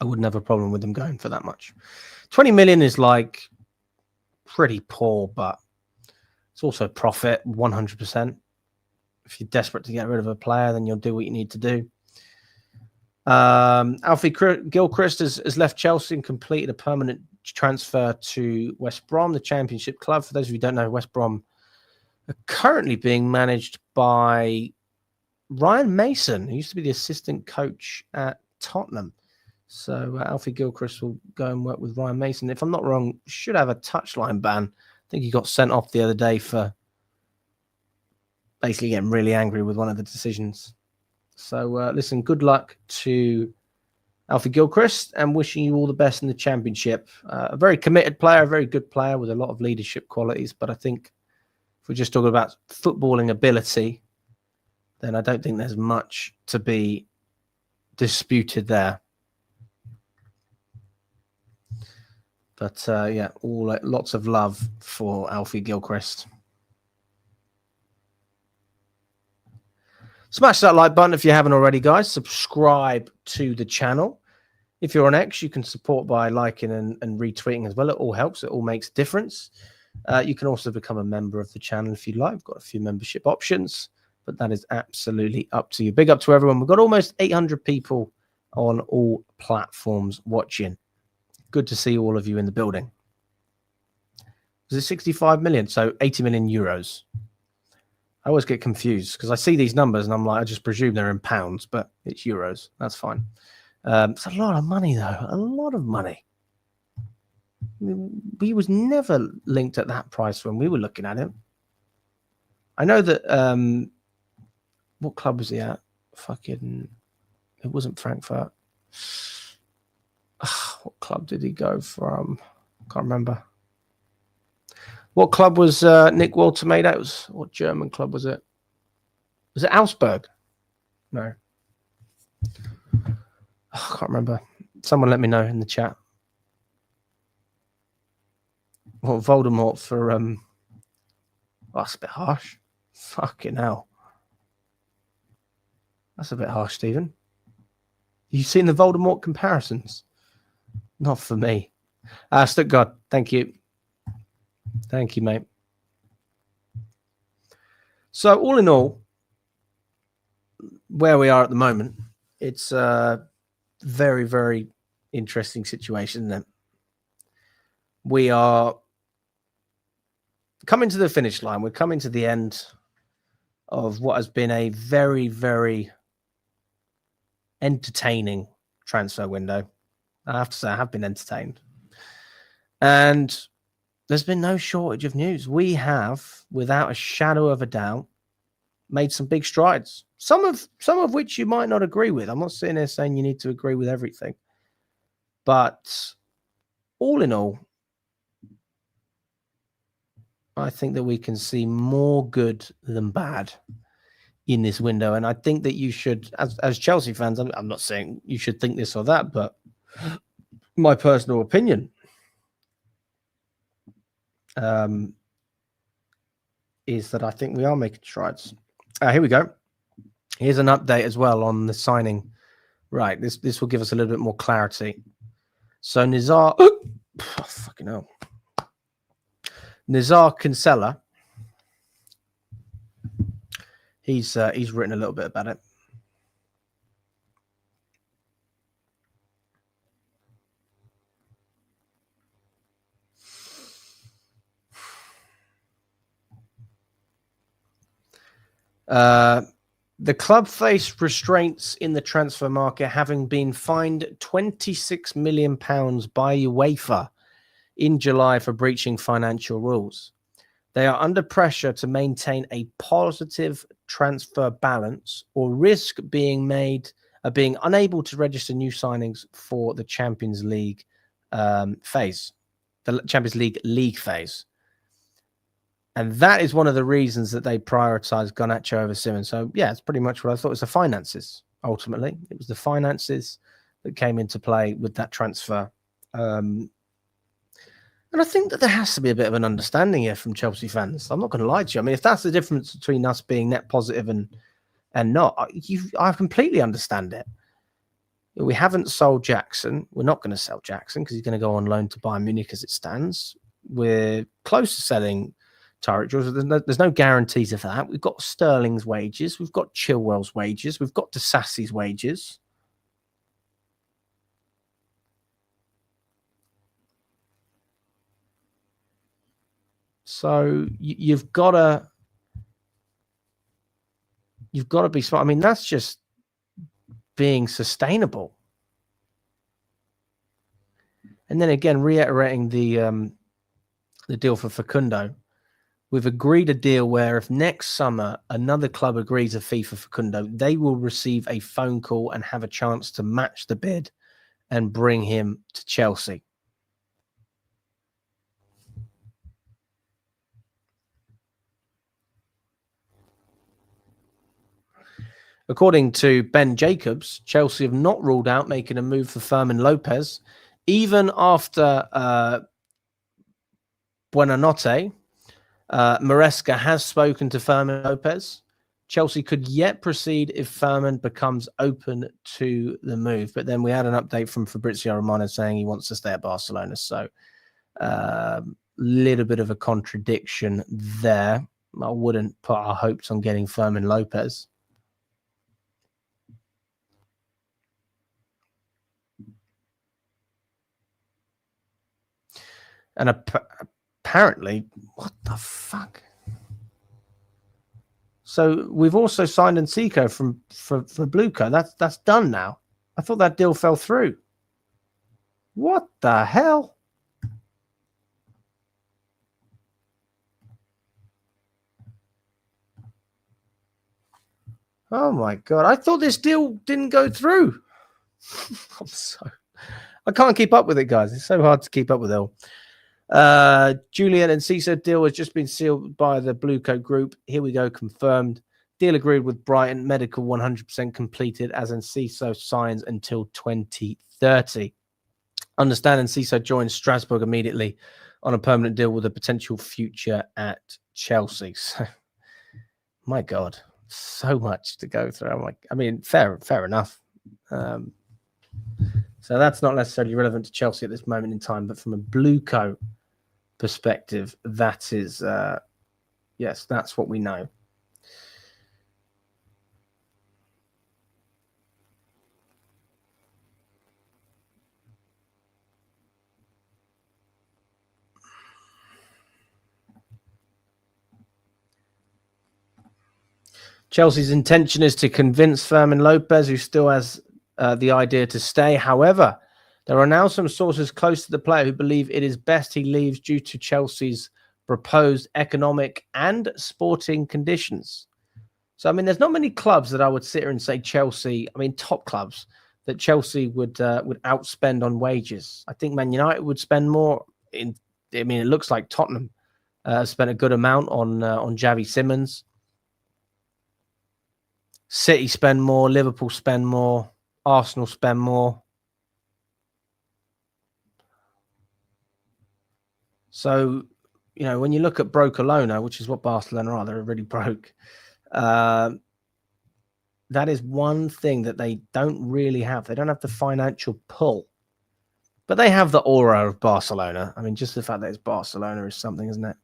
I wouldn't have a problem with them going for that much. 20 million is like pretty poor, but it's also profit 100%. If you're desperate to get rid of a player, then you'll do what you need to do. Alfie Gilchrist has left Chelsea and completed a permanent transfer to West Brom, the Championship club. For those of you who don't know, West Brom are currently being managed by Ryan Mason, who used to be the assistant coach at Tottenham. So Alfie Gilchrist will go and work with Ryan Mason. If I'm not wrong, should have a touchline ban think he got sent off the other day for basically getting really angry with one of the decisions. So listen, good luck to Alfie Gilchrist, and wishing you all the best in the championship. A very committed player, a very good player with a lot of leadership qualities. But I think if we're just talking about footballing ability, then I don't think there's much to be disputed there. But yeah, lots of love for Alfie Gilchrist. Smash that like button if you haven't already, guys. Subscribe to the channel. If you're on X, you can support by liking and retweeting as well. It all helps. It all makes a difference. You can also become a member of the channel if you'd like. We've got a few membership options, but that is absolutely up to you. Big up to everyone. We've got almost 800 people on all platforms watching. Good to see all of you in the building. Is it 65 million? So 80 million euros. I always get confused because I see these numbers and I'm like, I just presume they're in pounds, but it's euros. That's fine. It's a lot of money, though. A lot of money. I mean, he was never linked at that price when we were looking at him. I know that. What club was he at? Fucking. It wasn't Frankfurt. What club did he go from? Can't remember. What club was Nick Walter made out? What German club was it? Was it Augsburg? No. I can't remember. Someone let me know in the chat. Well, Voldemort for oh, that's a bit harsh. Fucking hell. That's a bit harsh, Stephen. You seen the Voldemort comparisons? Not for me. Stuttgart, thank you. Thank you, mate. So all in all, where we are at the moment, it's very, very interesting situation then. We are coming to the finish line. We're coming to the end of what has been a very, very entertaining transfer window. I have to say, I have been entertained. And there's been no shortage of news. We have, without a shadow of a doubt, made some big strides. Some of which you might not agree with. I'm not sitting here saying you need to agree with everything. But all in all, I think that we can see more good than bad in this window. And I think that you should, as Chelsea fans, I'm not saying you should think this or that, but my personal opinion is that I think we are making strides. Here we go. Here's an update as well on the signing. Right, this will give us a little bit more clarity. So Nizar, oh, fucking hell. Nizar Kinsella, he's written a little bit about it. The club faced restraints in the transfer market, having been fined £26 million by UEFA in July for breaching financial rules. They are under pressure to maintain a positive transfer balance or risk being unable to register new signings for the Champions League phase, the Champions League phase. And that is one of the reasons that they prioritized Garnacho over Simons. So, yeah, it's pretty much what I thought. It was the finances, ultimately. It was the finances that came into play with that transfer. And I think that there has to be a bit of an understanding here from Chelsea fans. I'm not going to lie to you. I mean, if that's the difference between us being net positive and not, I completely understand it. We haven't sold Jackson. We're not going to sell Jackson because he's going to go on loan to Bayern Munich as it stands. We're close to selling Tyreek George. There's no guarantees of that. We've got Sterling's wages. We've got Chilwell's wages. We've got Disasi's wages. So you've got to be smart. I mean, that's just being sustainable. And then again, reiterating the the deal for Facundo, we've agreed a deal where if next summer another club agrees a fee for Facundo, they will receive a phone call and have a chance to match the bid and bring him to Chelsea. According to Ben Jacobs, Chelsea have not ruled out making a move for Fermin Lopez, even after Buenote. Maresca has spoken to Fermin Lopez. Chelsea could yet proceed if Fermin becomes open to the move. But then we had an update from Fabrizio Romano saying he wants to stay at Barcelona. So little bit of a contradiction there. I wouldn't put our hopes on getting Fermin Lopez. And apparently, what the fuck? So we've also signed Enciso for Buenote. That's done now. I thought that deal fell through. What the hell? Oh my god! I thought this deal didn't go through. I can't keep up with it, guys. It's so hard to keep up with it all. Julian Enciso deal has just been sealed by the Buenote Group. Here we go, confirmed. Deal agreed with Brighton. Medical 100% completed as Enciso signs until 2030. Understand Enciso joins Strasbourg immediately on a permanent deal with a potential future at Chelsea. So, my God, so much to go through. I'm like, I mean, fair enough. So that's not necessarily relevant to Chelsea at this moment in time, but from a Buenote perspective, that is, yes, that's what we know. Chelsea's intention is to convince Fermin Lopez, who still has the idea to stay. However, there are now some sources close to the player who believe it is best he leaves due to Chelsea's proposed economic and sporting conditions. So, I mean, there's not many clubs that I would sit here and say Chelsea, I mean, top clubs, that Chelsea would outspend on wages. I think Man United would spend more. It looks like Tottenham spent a good amount on Xavi Simons. City spend more, Liverpool spend more, Arsenal spend more. So, you know, when you look at Brocolona, which is what Barcelona are, they're really broke. That is one thing that they don't really have. They don't have the financial pull, but they have the aura of Barcelona. I mean, just the fact that it's Barcelona is something, isn't it?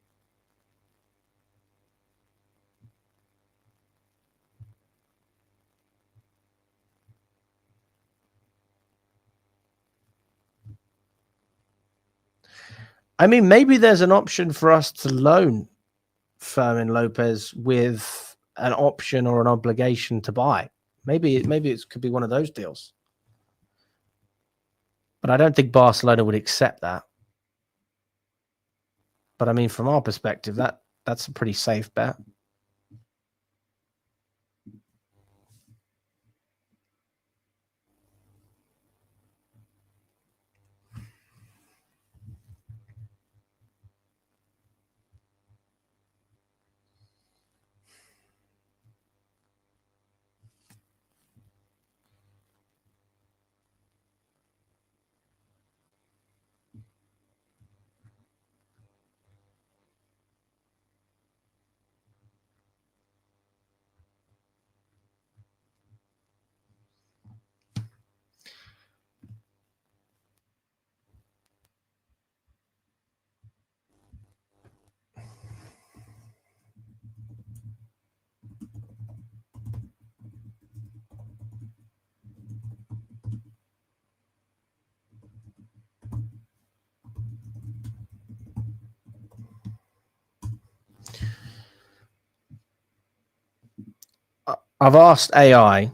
I mean, maybe there's an option for us to loan Fermin Lopez with an option or an obligation to buy. Maybe it could be one of those deals. But I don't think Barcelona would accept that. But I mean, from our perspective, that's a pretty safe bet. I've asked AI,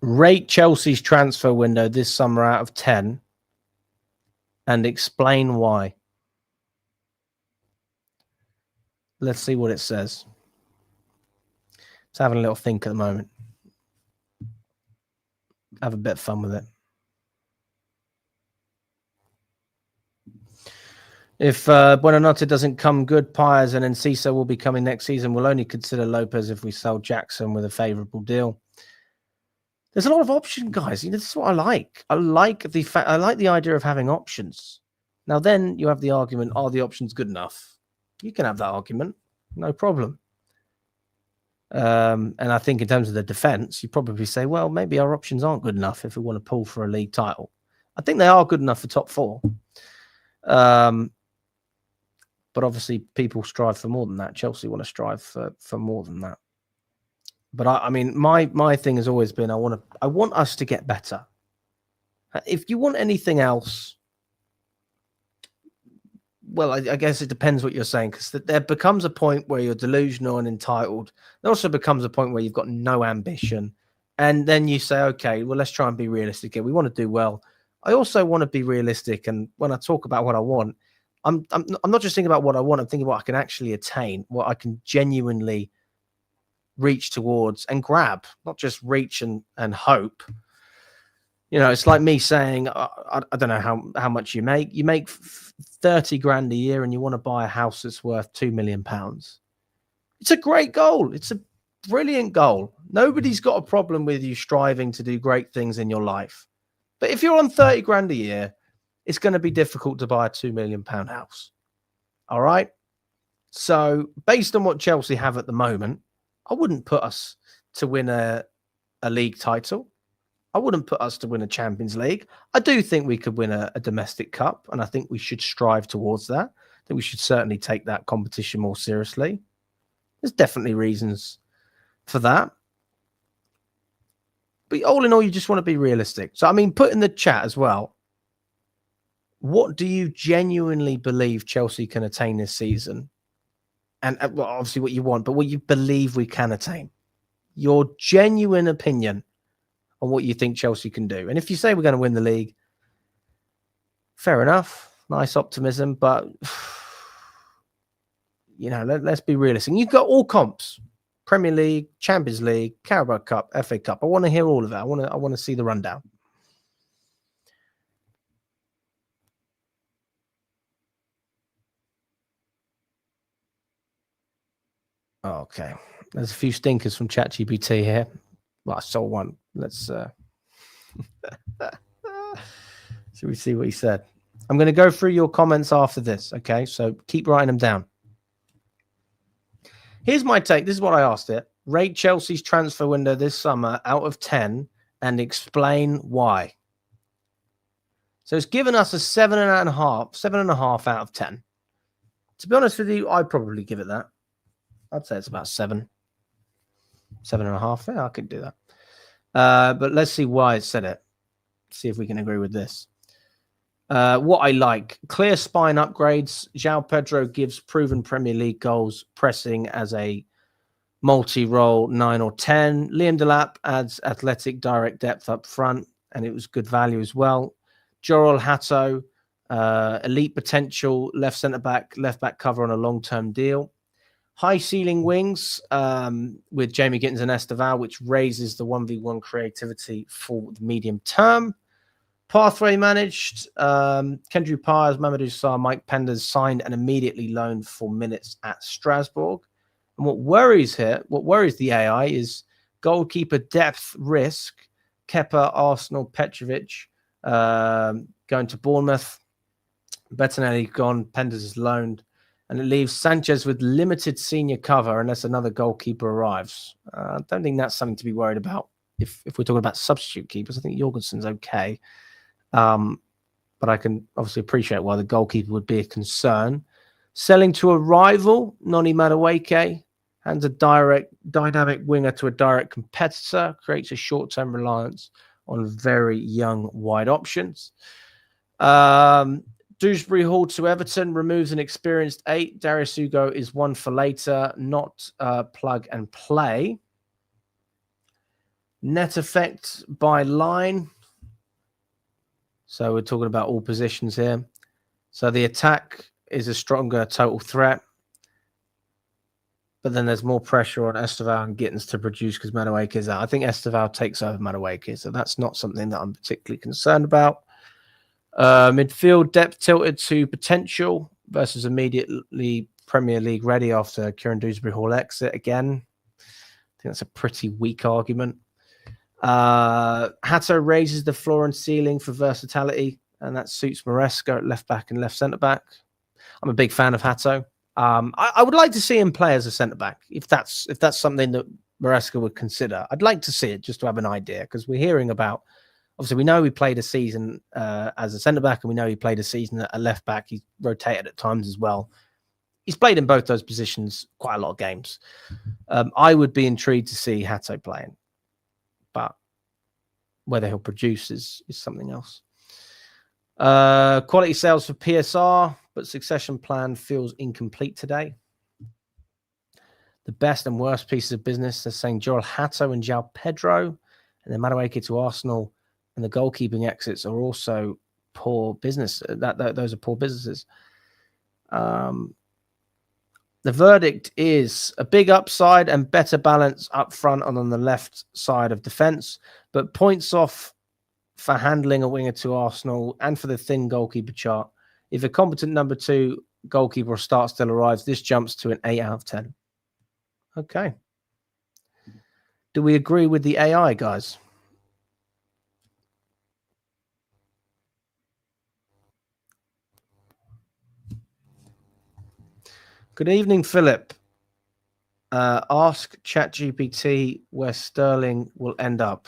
rate Chelsea's transfer window this summer out of 10 and explain why. Let's see what it says. It's having a little think at the moment. Have a bit of fun with it. If Buenote doesn't come good, Pires and Enciso will be coming next season. We'll only consider Lopez if we sell Jackson with a favourable deal. There's a lot of option, guys. This is what I like. I like the idea of having options. Now, then you have the argument: are the options good enough? You can have that argument, no problem. And I think in terms of the defense, you probably say, well, maybe our options aren't good enough if we want to pull for a league title. I think they are good enough for top 4. But obviously people strive for more than that. Chelsea want to strive for more than that. But I mean, my thing has always been, I want us to get better. If you want anything else, well, I guess it depends what you're saying, because there becomes a point where you're delusional and entitled. There also becomes a point where you've got no ambition. And then you say, okay, well, let's try and be realistic here. We want to do well. I also want to be realistic. And when I talk about what I want, I'm not just thinking about what I want. I'm thinking what I can actually attain, what I can genuinely reach towards and grab, not just reach and hope. You know, it's like me saying, I don't know how much you make. You make 30 grand a year and you want to buy a house that's worth £2 million. It's a great goal. It's a brilliant goal. Nobody's got a problem with you striving to do great things in your life. But if you're on 30 grand a year, it's going to be difficult to buy a £2 million house. All right. So based on what Chelsea have at the moment, I wouldn't put us to win a league title. I wouldn't put us to win a Champions League. I do think we could win a domestic cup, and I think we should strive towards that. I think we should certainly take that competition more seriously. There's definitely reasons for that. But all in all, you just want to be realistic. So, I mean, put in the chat as well, what do you genuinely believe Chelsea can attain this season? And well, obviously what you want, but what you believe we can attain. Your genuine opinion on what you think Chelsea can do. And if you say we're going to win the league, fair enough. Nice optimism, but you know, let's be realistic. You've got all comps: Premier League, Champions League, Carabao Cup, FA Cup. I want to hear all of that. I want to see the rundown. Okay, there's a few stinkers from ChatGPT here. Well, I saw one. Let's should we see what he said? I'm going to go through your comments after this. Okay, so keep writing them down. Here's my take. This is what I asked it. Rate Chelsea's transfer window this summer out of 10 and explain why. So it's given us a 7.5 out of 10. To be honest with you, I'd probably give it that. I'd say it's about 7.5. Yeah, I could do that. But let's see why it said it. See if we can agree with this. What I like: clear spine upgrades. João Pedro gives proven Premier League goals, pressing as a multi-role 9 or 10. Liam Delap adds athletic direct depth up front, and it was good value as well. Joral Hato, elite potential, left back cover on a long-term deal. High ceiling wings with Jamie Gittins and Esteval, which raises the 1v1 creativity for the medium term. Pathway managed. Kendrew Pires, Mamadou Sarr, Mike Penders signed and immediately loaned for minutes at Strasbourg. And what worries the AI is goalkeeper depth risk. Kepa, Arsenal, Petrovic going to Bournemouth. Bettinelli gone. Penders is loaned. And it leaves Sanchez with limited senior cover unless another goalkeeper arrives. I don't think that's something to be worried about. If we're talking about substitute keepers, I think Jorgensen's okay. But I can obviously appreciate why the goalkeeper would be a concern. Selling to a rival, Noni Madueke, hands a dynamic winger to a direct competitor, creates a short-term reliance on very young wide options. Dewsbury Hall to Everton removes an experienced 8. Darius Ugo is one for later, not plug and play. Net effect by line. So we're talking about all positions here. So the attack is a stronger total threat. But then there's more pressure on Esteval and Gittins to produce because Madueke's out. I think Esteval takes over Madueke, so that's not something that I'm particularly concerned about. Midfield depth tilted to potential versus immediately Premier League ready after Kieran Dewsbury-Hall exit again. I think that's a pretty weak argument. Hato raises the floor and ceiling for versatility, and that suits Maresca at left back and left centre back. I'm a big fan of Hato. I would like to see him play as a centre back if that's something that Maresca would consider. I'd like to see it just to have an idea, because we're hearing about. Obviously, we know he played a season as a centre back, and we know he played a season at a left back. He's rotated at times as well. He's played in both those positions quite a lot of games. I would be intrigued to see Hato playing, but whether he'll produce is something else. Quality sales for PSR, but succession plan feels incomplete today. The best and worst pieces of business, they're saying Joel Hato and João Pedro, and then Madueke to Arsenal, and the goalkeeping exits are also poor business. Those are poor businesses. The verdict is a big upside and better balance up front and on the left side of defence, but points off for handling a winger to Arsenal and for the thin goalkeeper chart. If a competent number 2 goalkeeper or start still arrives, this jumps to an 8 out of 10. Okay. Do we agree with the AI, guys? Good evening, Philip. Ask ChatGPT where Sterling will end up.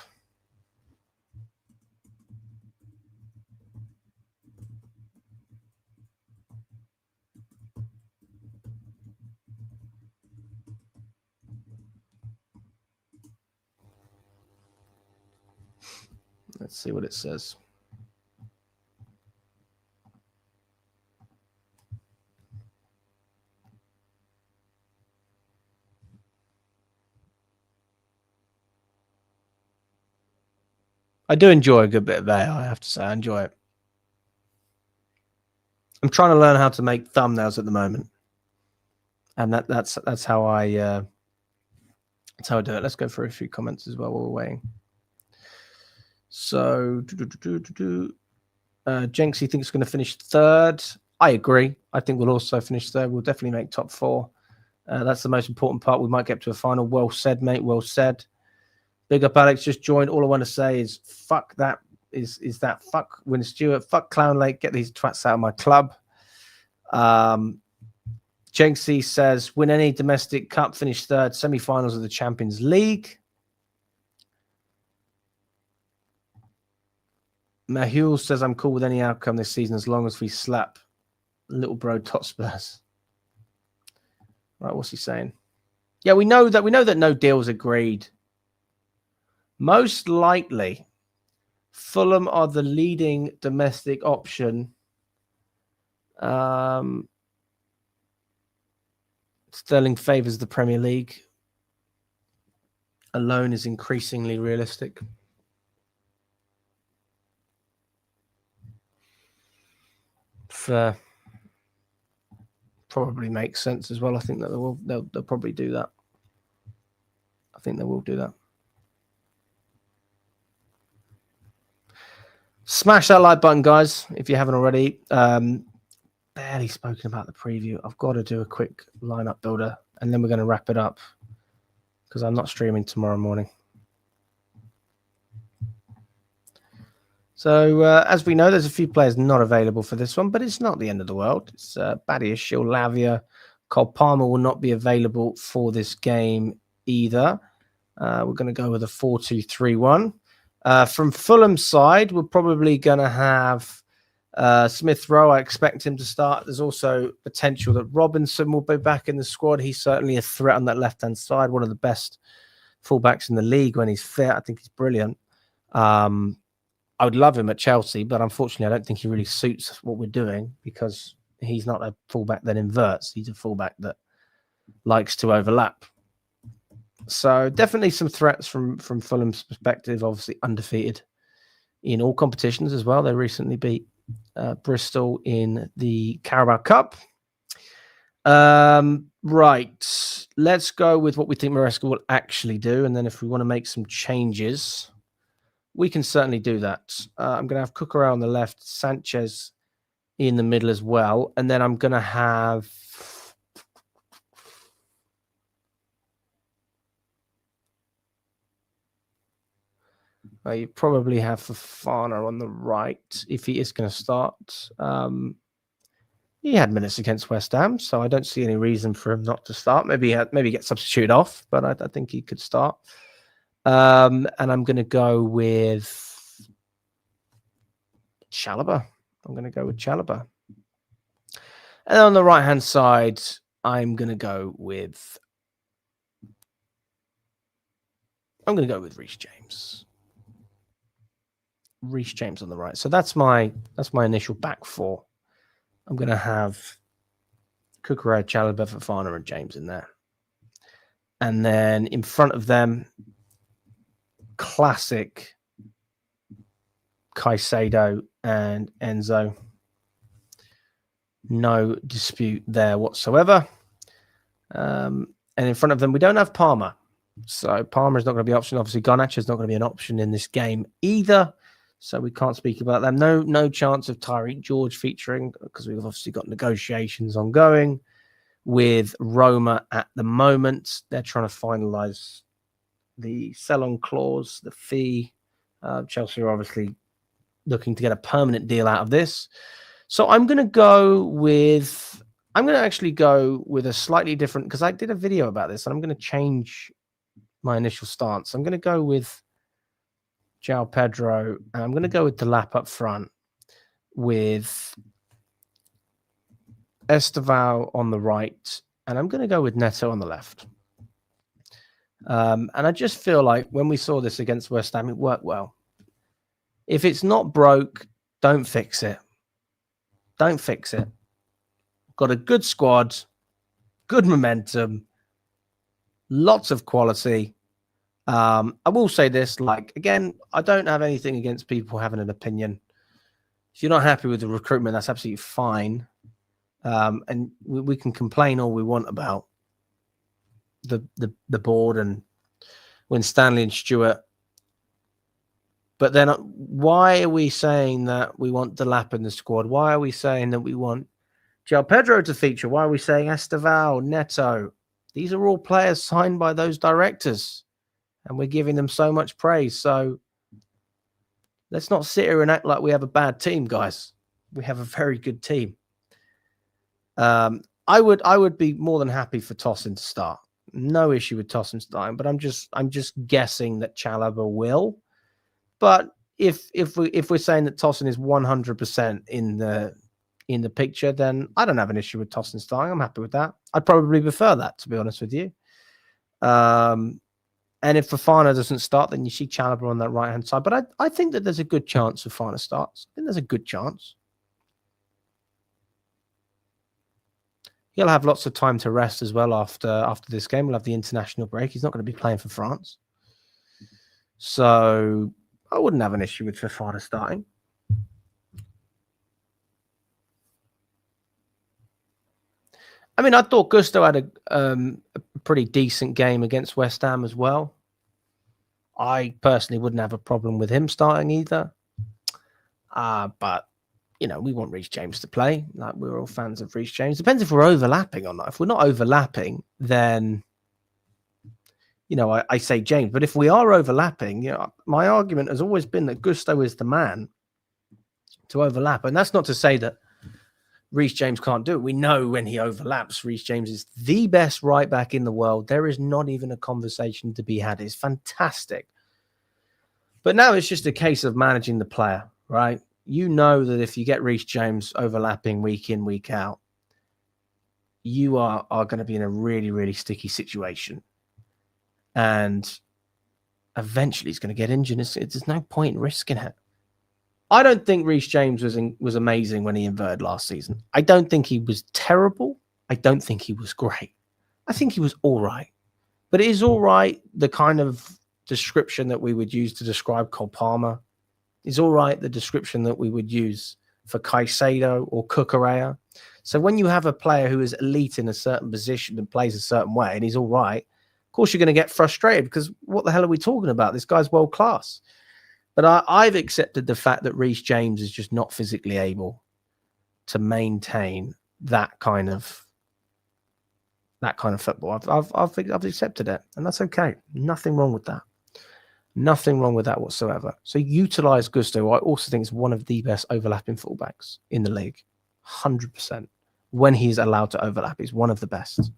Let's see what it says. I do enjoy a good bit of AI, I have to say. I enjoy it. I'm trying to learn how to make thumbnails at the moment, and that's how I do it. Let's go through a few comments as well while we're waiting. So, Jenksy thinks it's going to finish 3rd. I agree. I think we'll also finish 3rd. We'll definitely make top 4. That's the most important part. We might get to a final. Well said, mate. Well said. Big up, Alex. Just joined. All I want to say is fuck that. Is that fuck Win Stewart? Fuck Clown Lake. Get these twats out of my club. Jenksy says win any domestic cup, finish 3rd, semi-finals of the Champions League. Mahul says I'm cool with any outcome this season as long as we slap little bro tot Spurs. Right, what's he saying? Yeah, we know that no deal's agreed. Most likely, Fulham are the leading domestic option. Sterling favours the Premier League. Alone is increasingly realistic. Fair. Probably makes sense as well. I think that they'll probably do that. I think they will do that. Smash that like button, guys, if you haven't already. Barely spoken about the preview. I've got to do a quick lineup builder, and then we're going to wrap it up because I'm not streaming tomorrow morning. So, as we know, there's a few players not available for this one, but it's not the end of the world. It's Badiashile, Lavia, Cole Palmer will not be available for this game either. We're going to go with a 4-2-3-1. From Fulham's side, we're probably going to have Smith Rowe. I expect him to start. There's also potential that Robinson will be back in the squad. He's certainly a threat on that left-hand side, one of the best fullbacks in the league when he's fit. I think he's brilliant. I would love him at Chelsea, but unfortunately, I don't think he really suits what we're doing because he's not a fullback that inverts. He's a fullback that likes to overlap. So definitely some threats from Fulham's perspective. Obviously undefeated in all competitions as well. They recently beat Bristol in the Carabao Cup. Right. Let's go with what we think Maresca will actually do. And then if we want to make some changes, we can certainly do that. I'm going to have Cucurella on the left, Sanchez in the middle as well. And then I'm going to have... you probably have Fofana on the right if he is going to start. He had minutes against West Ham, so I don't see any reason for him not to start. Maybe get substituted off, but I think he could start. And I'm going to go with Chalobah. And on the right-hand side, I'm going to go with Reece James. Reece James on the right. So that's my initial back four. I'm going to have Cucurella, Chalobah, Fofana, and James in there. And then in front of them, classic Caicedo and Enzo. No dispute there whatsoever. And in front of them, we don't have Palmer. So Palmer is not going to be an option. Obviously, Garnacho is not going to be an option in this game either. So we can't speak about them. No chance of Tyreek George featuring because we've obviously got negotiations ongoing with Roma at the moment. They're trying to finalize the sell-on clause, the fee. Chelsea are obviously looking to get a permanent deal out of this. So I'm going to actually go with a slightly different, because I did a video about this and I'm going to change my initial stance. I'm going to go with João Pedro, and I'm going to go with Delap up front with Estevao on the right, and I'm going to go with Neto on the left. And I just feel like when we saw this against West Ham, it worked well. If it's not broke, don't fix it. Don't fix it. Got a good squad, good momentum, lots of quality. I will say this, again, I don't have anything against people having an opinion. If you're not happy with the recruitment, that's absolutely fine. And we can complain all we want about the board and when Stanley and Stewart. But then why are we saying that we want Delap in the squad? Why are we saying that we want João Pedro to feature? Why are we saying Estevao, Neto? These are all players signed by those directors, and we're giving them so much praise. So let's not sit here and act like we have a bad team, guys. We have a very good team. I would be more than happy for Tosin to start. No issue with Tosin starting, but I'm just guessing that Chalobah will. But if we're saying that Tosin is 100% in the picture, then I don't have an issue with Tosin starting. I'm happy with that. I'd probably prefer that, to be honest with you. And if Fofana doesn't start, then you see Chalobah on that right-hand side. But I think that there's a good chance Fofana starts. I think there's a good chance. He'll have lots of time to rest as well after this game. We'll have the international break. He's not going to be playing for France. So I wouldn't have an issue with Fofana starting. I mean, I thought Gusto had a pretty decent game against West Ham as well. I personally wouldn't have a problem with him starting either. But, we want Reece James to play. We're all fans of Reece James. Depends if we're overlapping or not. If we're not overlapping, then, I say James. But if we are overlapping, my argument has always been that Gusto is the man to overlap. And that's not to say that Reece James can't do it. We know when he overlaps, Reece James is the best right back in the world. There is not even a conversation to be had. It's fantastic. But now it's just a case of managing the player, right? You know that if you get Reece James overlapping week in, week out, you are going to be in a really, really sticky situation. And eventually he's going to get injured. There's no point in risking it. I don't think Reece James was amazing when he inverted last season. I don't think he was terrible. I don't think he was great. I think he was all right. But it is all right, the kind of description that we would use to describe Cole Palmer is all right, the description that we would use for Caicedo or Cucurella. So when you have a player who is elite in a certain position and plays a certain way and he's all right, of course you're going to get frustrated because what the hell are we talking about? This guy's world class. But I've accepted the fact that Reece James is just not physically able to maintain that kind of football. I've accepted it, and that's okay. Nothing wrong with that. Nothing wrong with that whatsoever. So utilize Gusto. I also think is one of the best overlapping fullbacks in the league. 100%. When he's allowed to overlap, he's one of the best.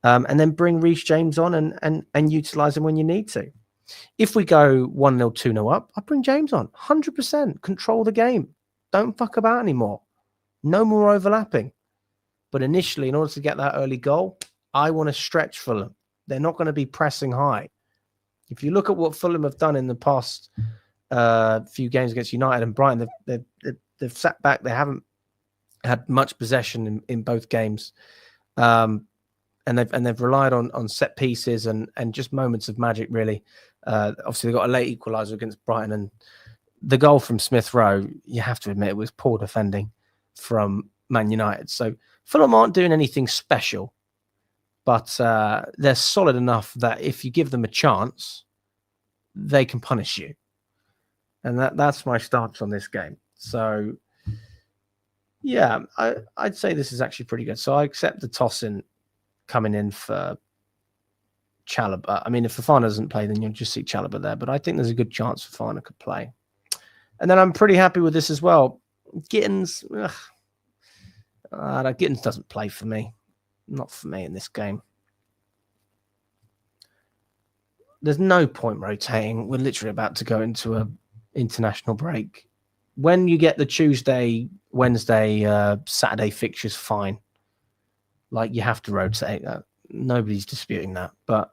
And then bring Reece James on and utilize him when you need to. If we go 1-0, 2-0 up, I bring James on. 100%. Control the game. Don't fuck about anymore. No more overlapping. But initially, in order to get that early goal, I want to stretch Fulham. They're not going to be pressing high. If you look at what Fulham have done in the past few games against United and Brighton, they've sat back. They haven't had much possession in both games. And they've relied on set pieces and just moments of magic, really. Obviously, they got a late equaliser against Brighton, and the goal from Smith Rowe, you have to admit, it was poor defending from Man United. So Fulham aren't doing anything special, but they're solid enough that if you give them a chance, they can punish you. And that's my stance on this game. So, yeah, I'd say this is actually pretty good. So I accept the toss-in coming in for Chalobah. I mean, if Fofana doesn't play, then you'll just see Chalobah there. But I think there's a good chance Fofana could play. And then I'm pretty happy with this as well. Gittins, Gittins doesn't play for me. Not for me in this game. There's no point rotating. We're literally about to go into an international break. When you get the Tuesday, Wednesday, Saturday fixtures, fine. Like, you have to rotate. Nobody's disputing that. But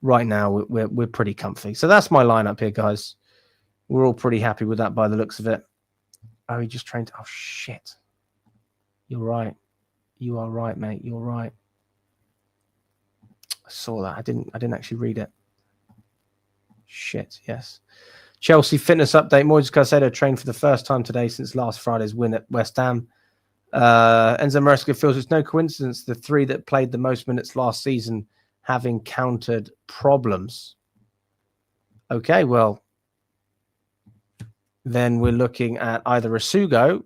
right now, we're pretty comfy. So that's my lineup here, guys. We're all pretty happy with that by the looks of it. Oh, he just trained. Oh, shit. You're right. You are right, mate. You're right. I saw that. I didn't actually read it. Shit, yes. Chelsea fitness update. Moises Caicedo trained for the first time today since last Friday's win at West Ham. Enzo Maresca feels it's no coincidence the three that played the most minutes last season have encountered problems. Okay, well, then we're looking at either Asugo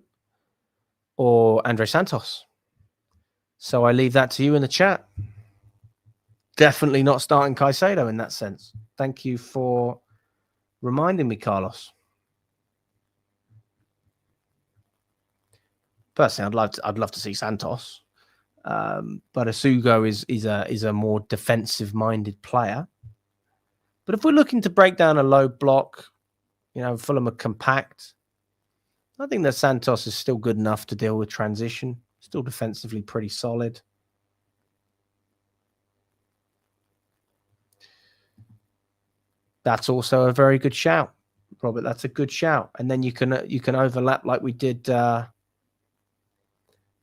or Andre Santos. So I leave that to you in the chat. Definitely not starting Caicedo in that sense. Thank you for reminding me, Carlos. Personally, I'd love to see Santos, but Asugo is a more defensive-minded player. But if we're looking to break down a low block, Fulham are compact. I think that Santos is still good enough to deal with transition. Still defensively pretty solid. That's also a very good shout, Robert. That's a good shout. And then you can overlap like we did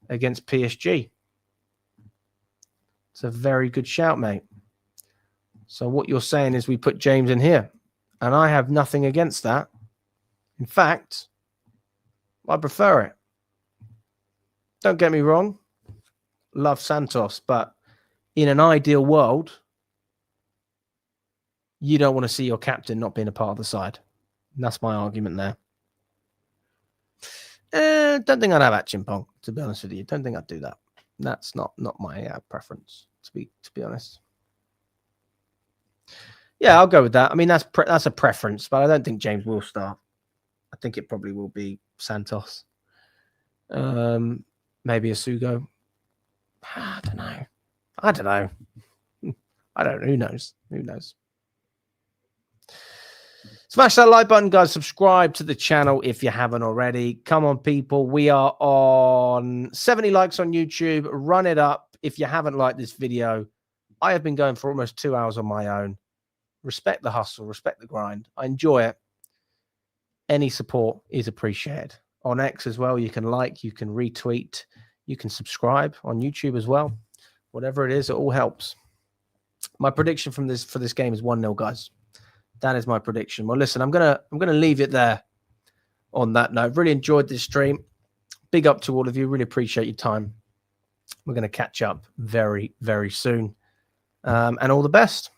against PSG. It's a very good shout, mate. So what you're saying is we put James in here, and I have nothing against that. In fact, I prefer it. Don't get me wrong. Love Santos, but in an ideal world, you don't want to see your captain not being a part of the side. And that's my argument there. Don't think I'd have Chimpong, to be honest with you. Don't think I'd do that. That's not my preference, to be honest. Yeah, I'll go with that. I mean, that's a preference, but I don't think James will start. I think it probably will be Santos. Maybe Asugo. I don't know. Who knows? Smash that like button, guys. Subscribe to the channel if you haven't already. Come on, people. We are on 70 likes on YouTube. Run it up. If you haven't liked this video, I have been going for almost 2 hours on my own. Respect the hustle. Respect the grind. I enjoy it. Any support is appreciated. On X as well, you can like, you can retweet, you can subscribe on YouTube as well. Whatever it is, it all helps. My prediction for this game is 1-0, guys. That is my prediction. Well, listen, I'm gonna leave it there on that note. Really enjoyed this stream. big up to all of you. Really appreciate your time. We're going to catch up very, very soon. And all the best.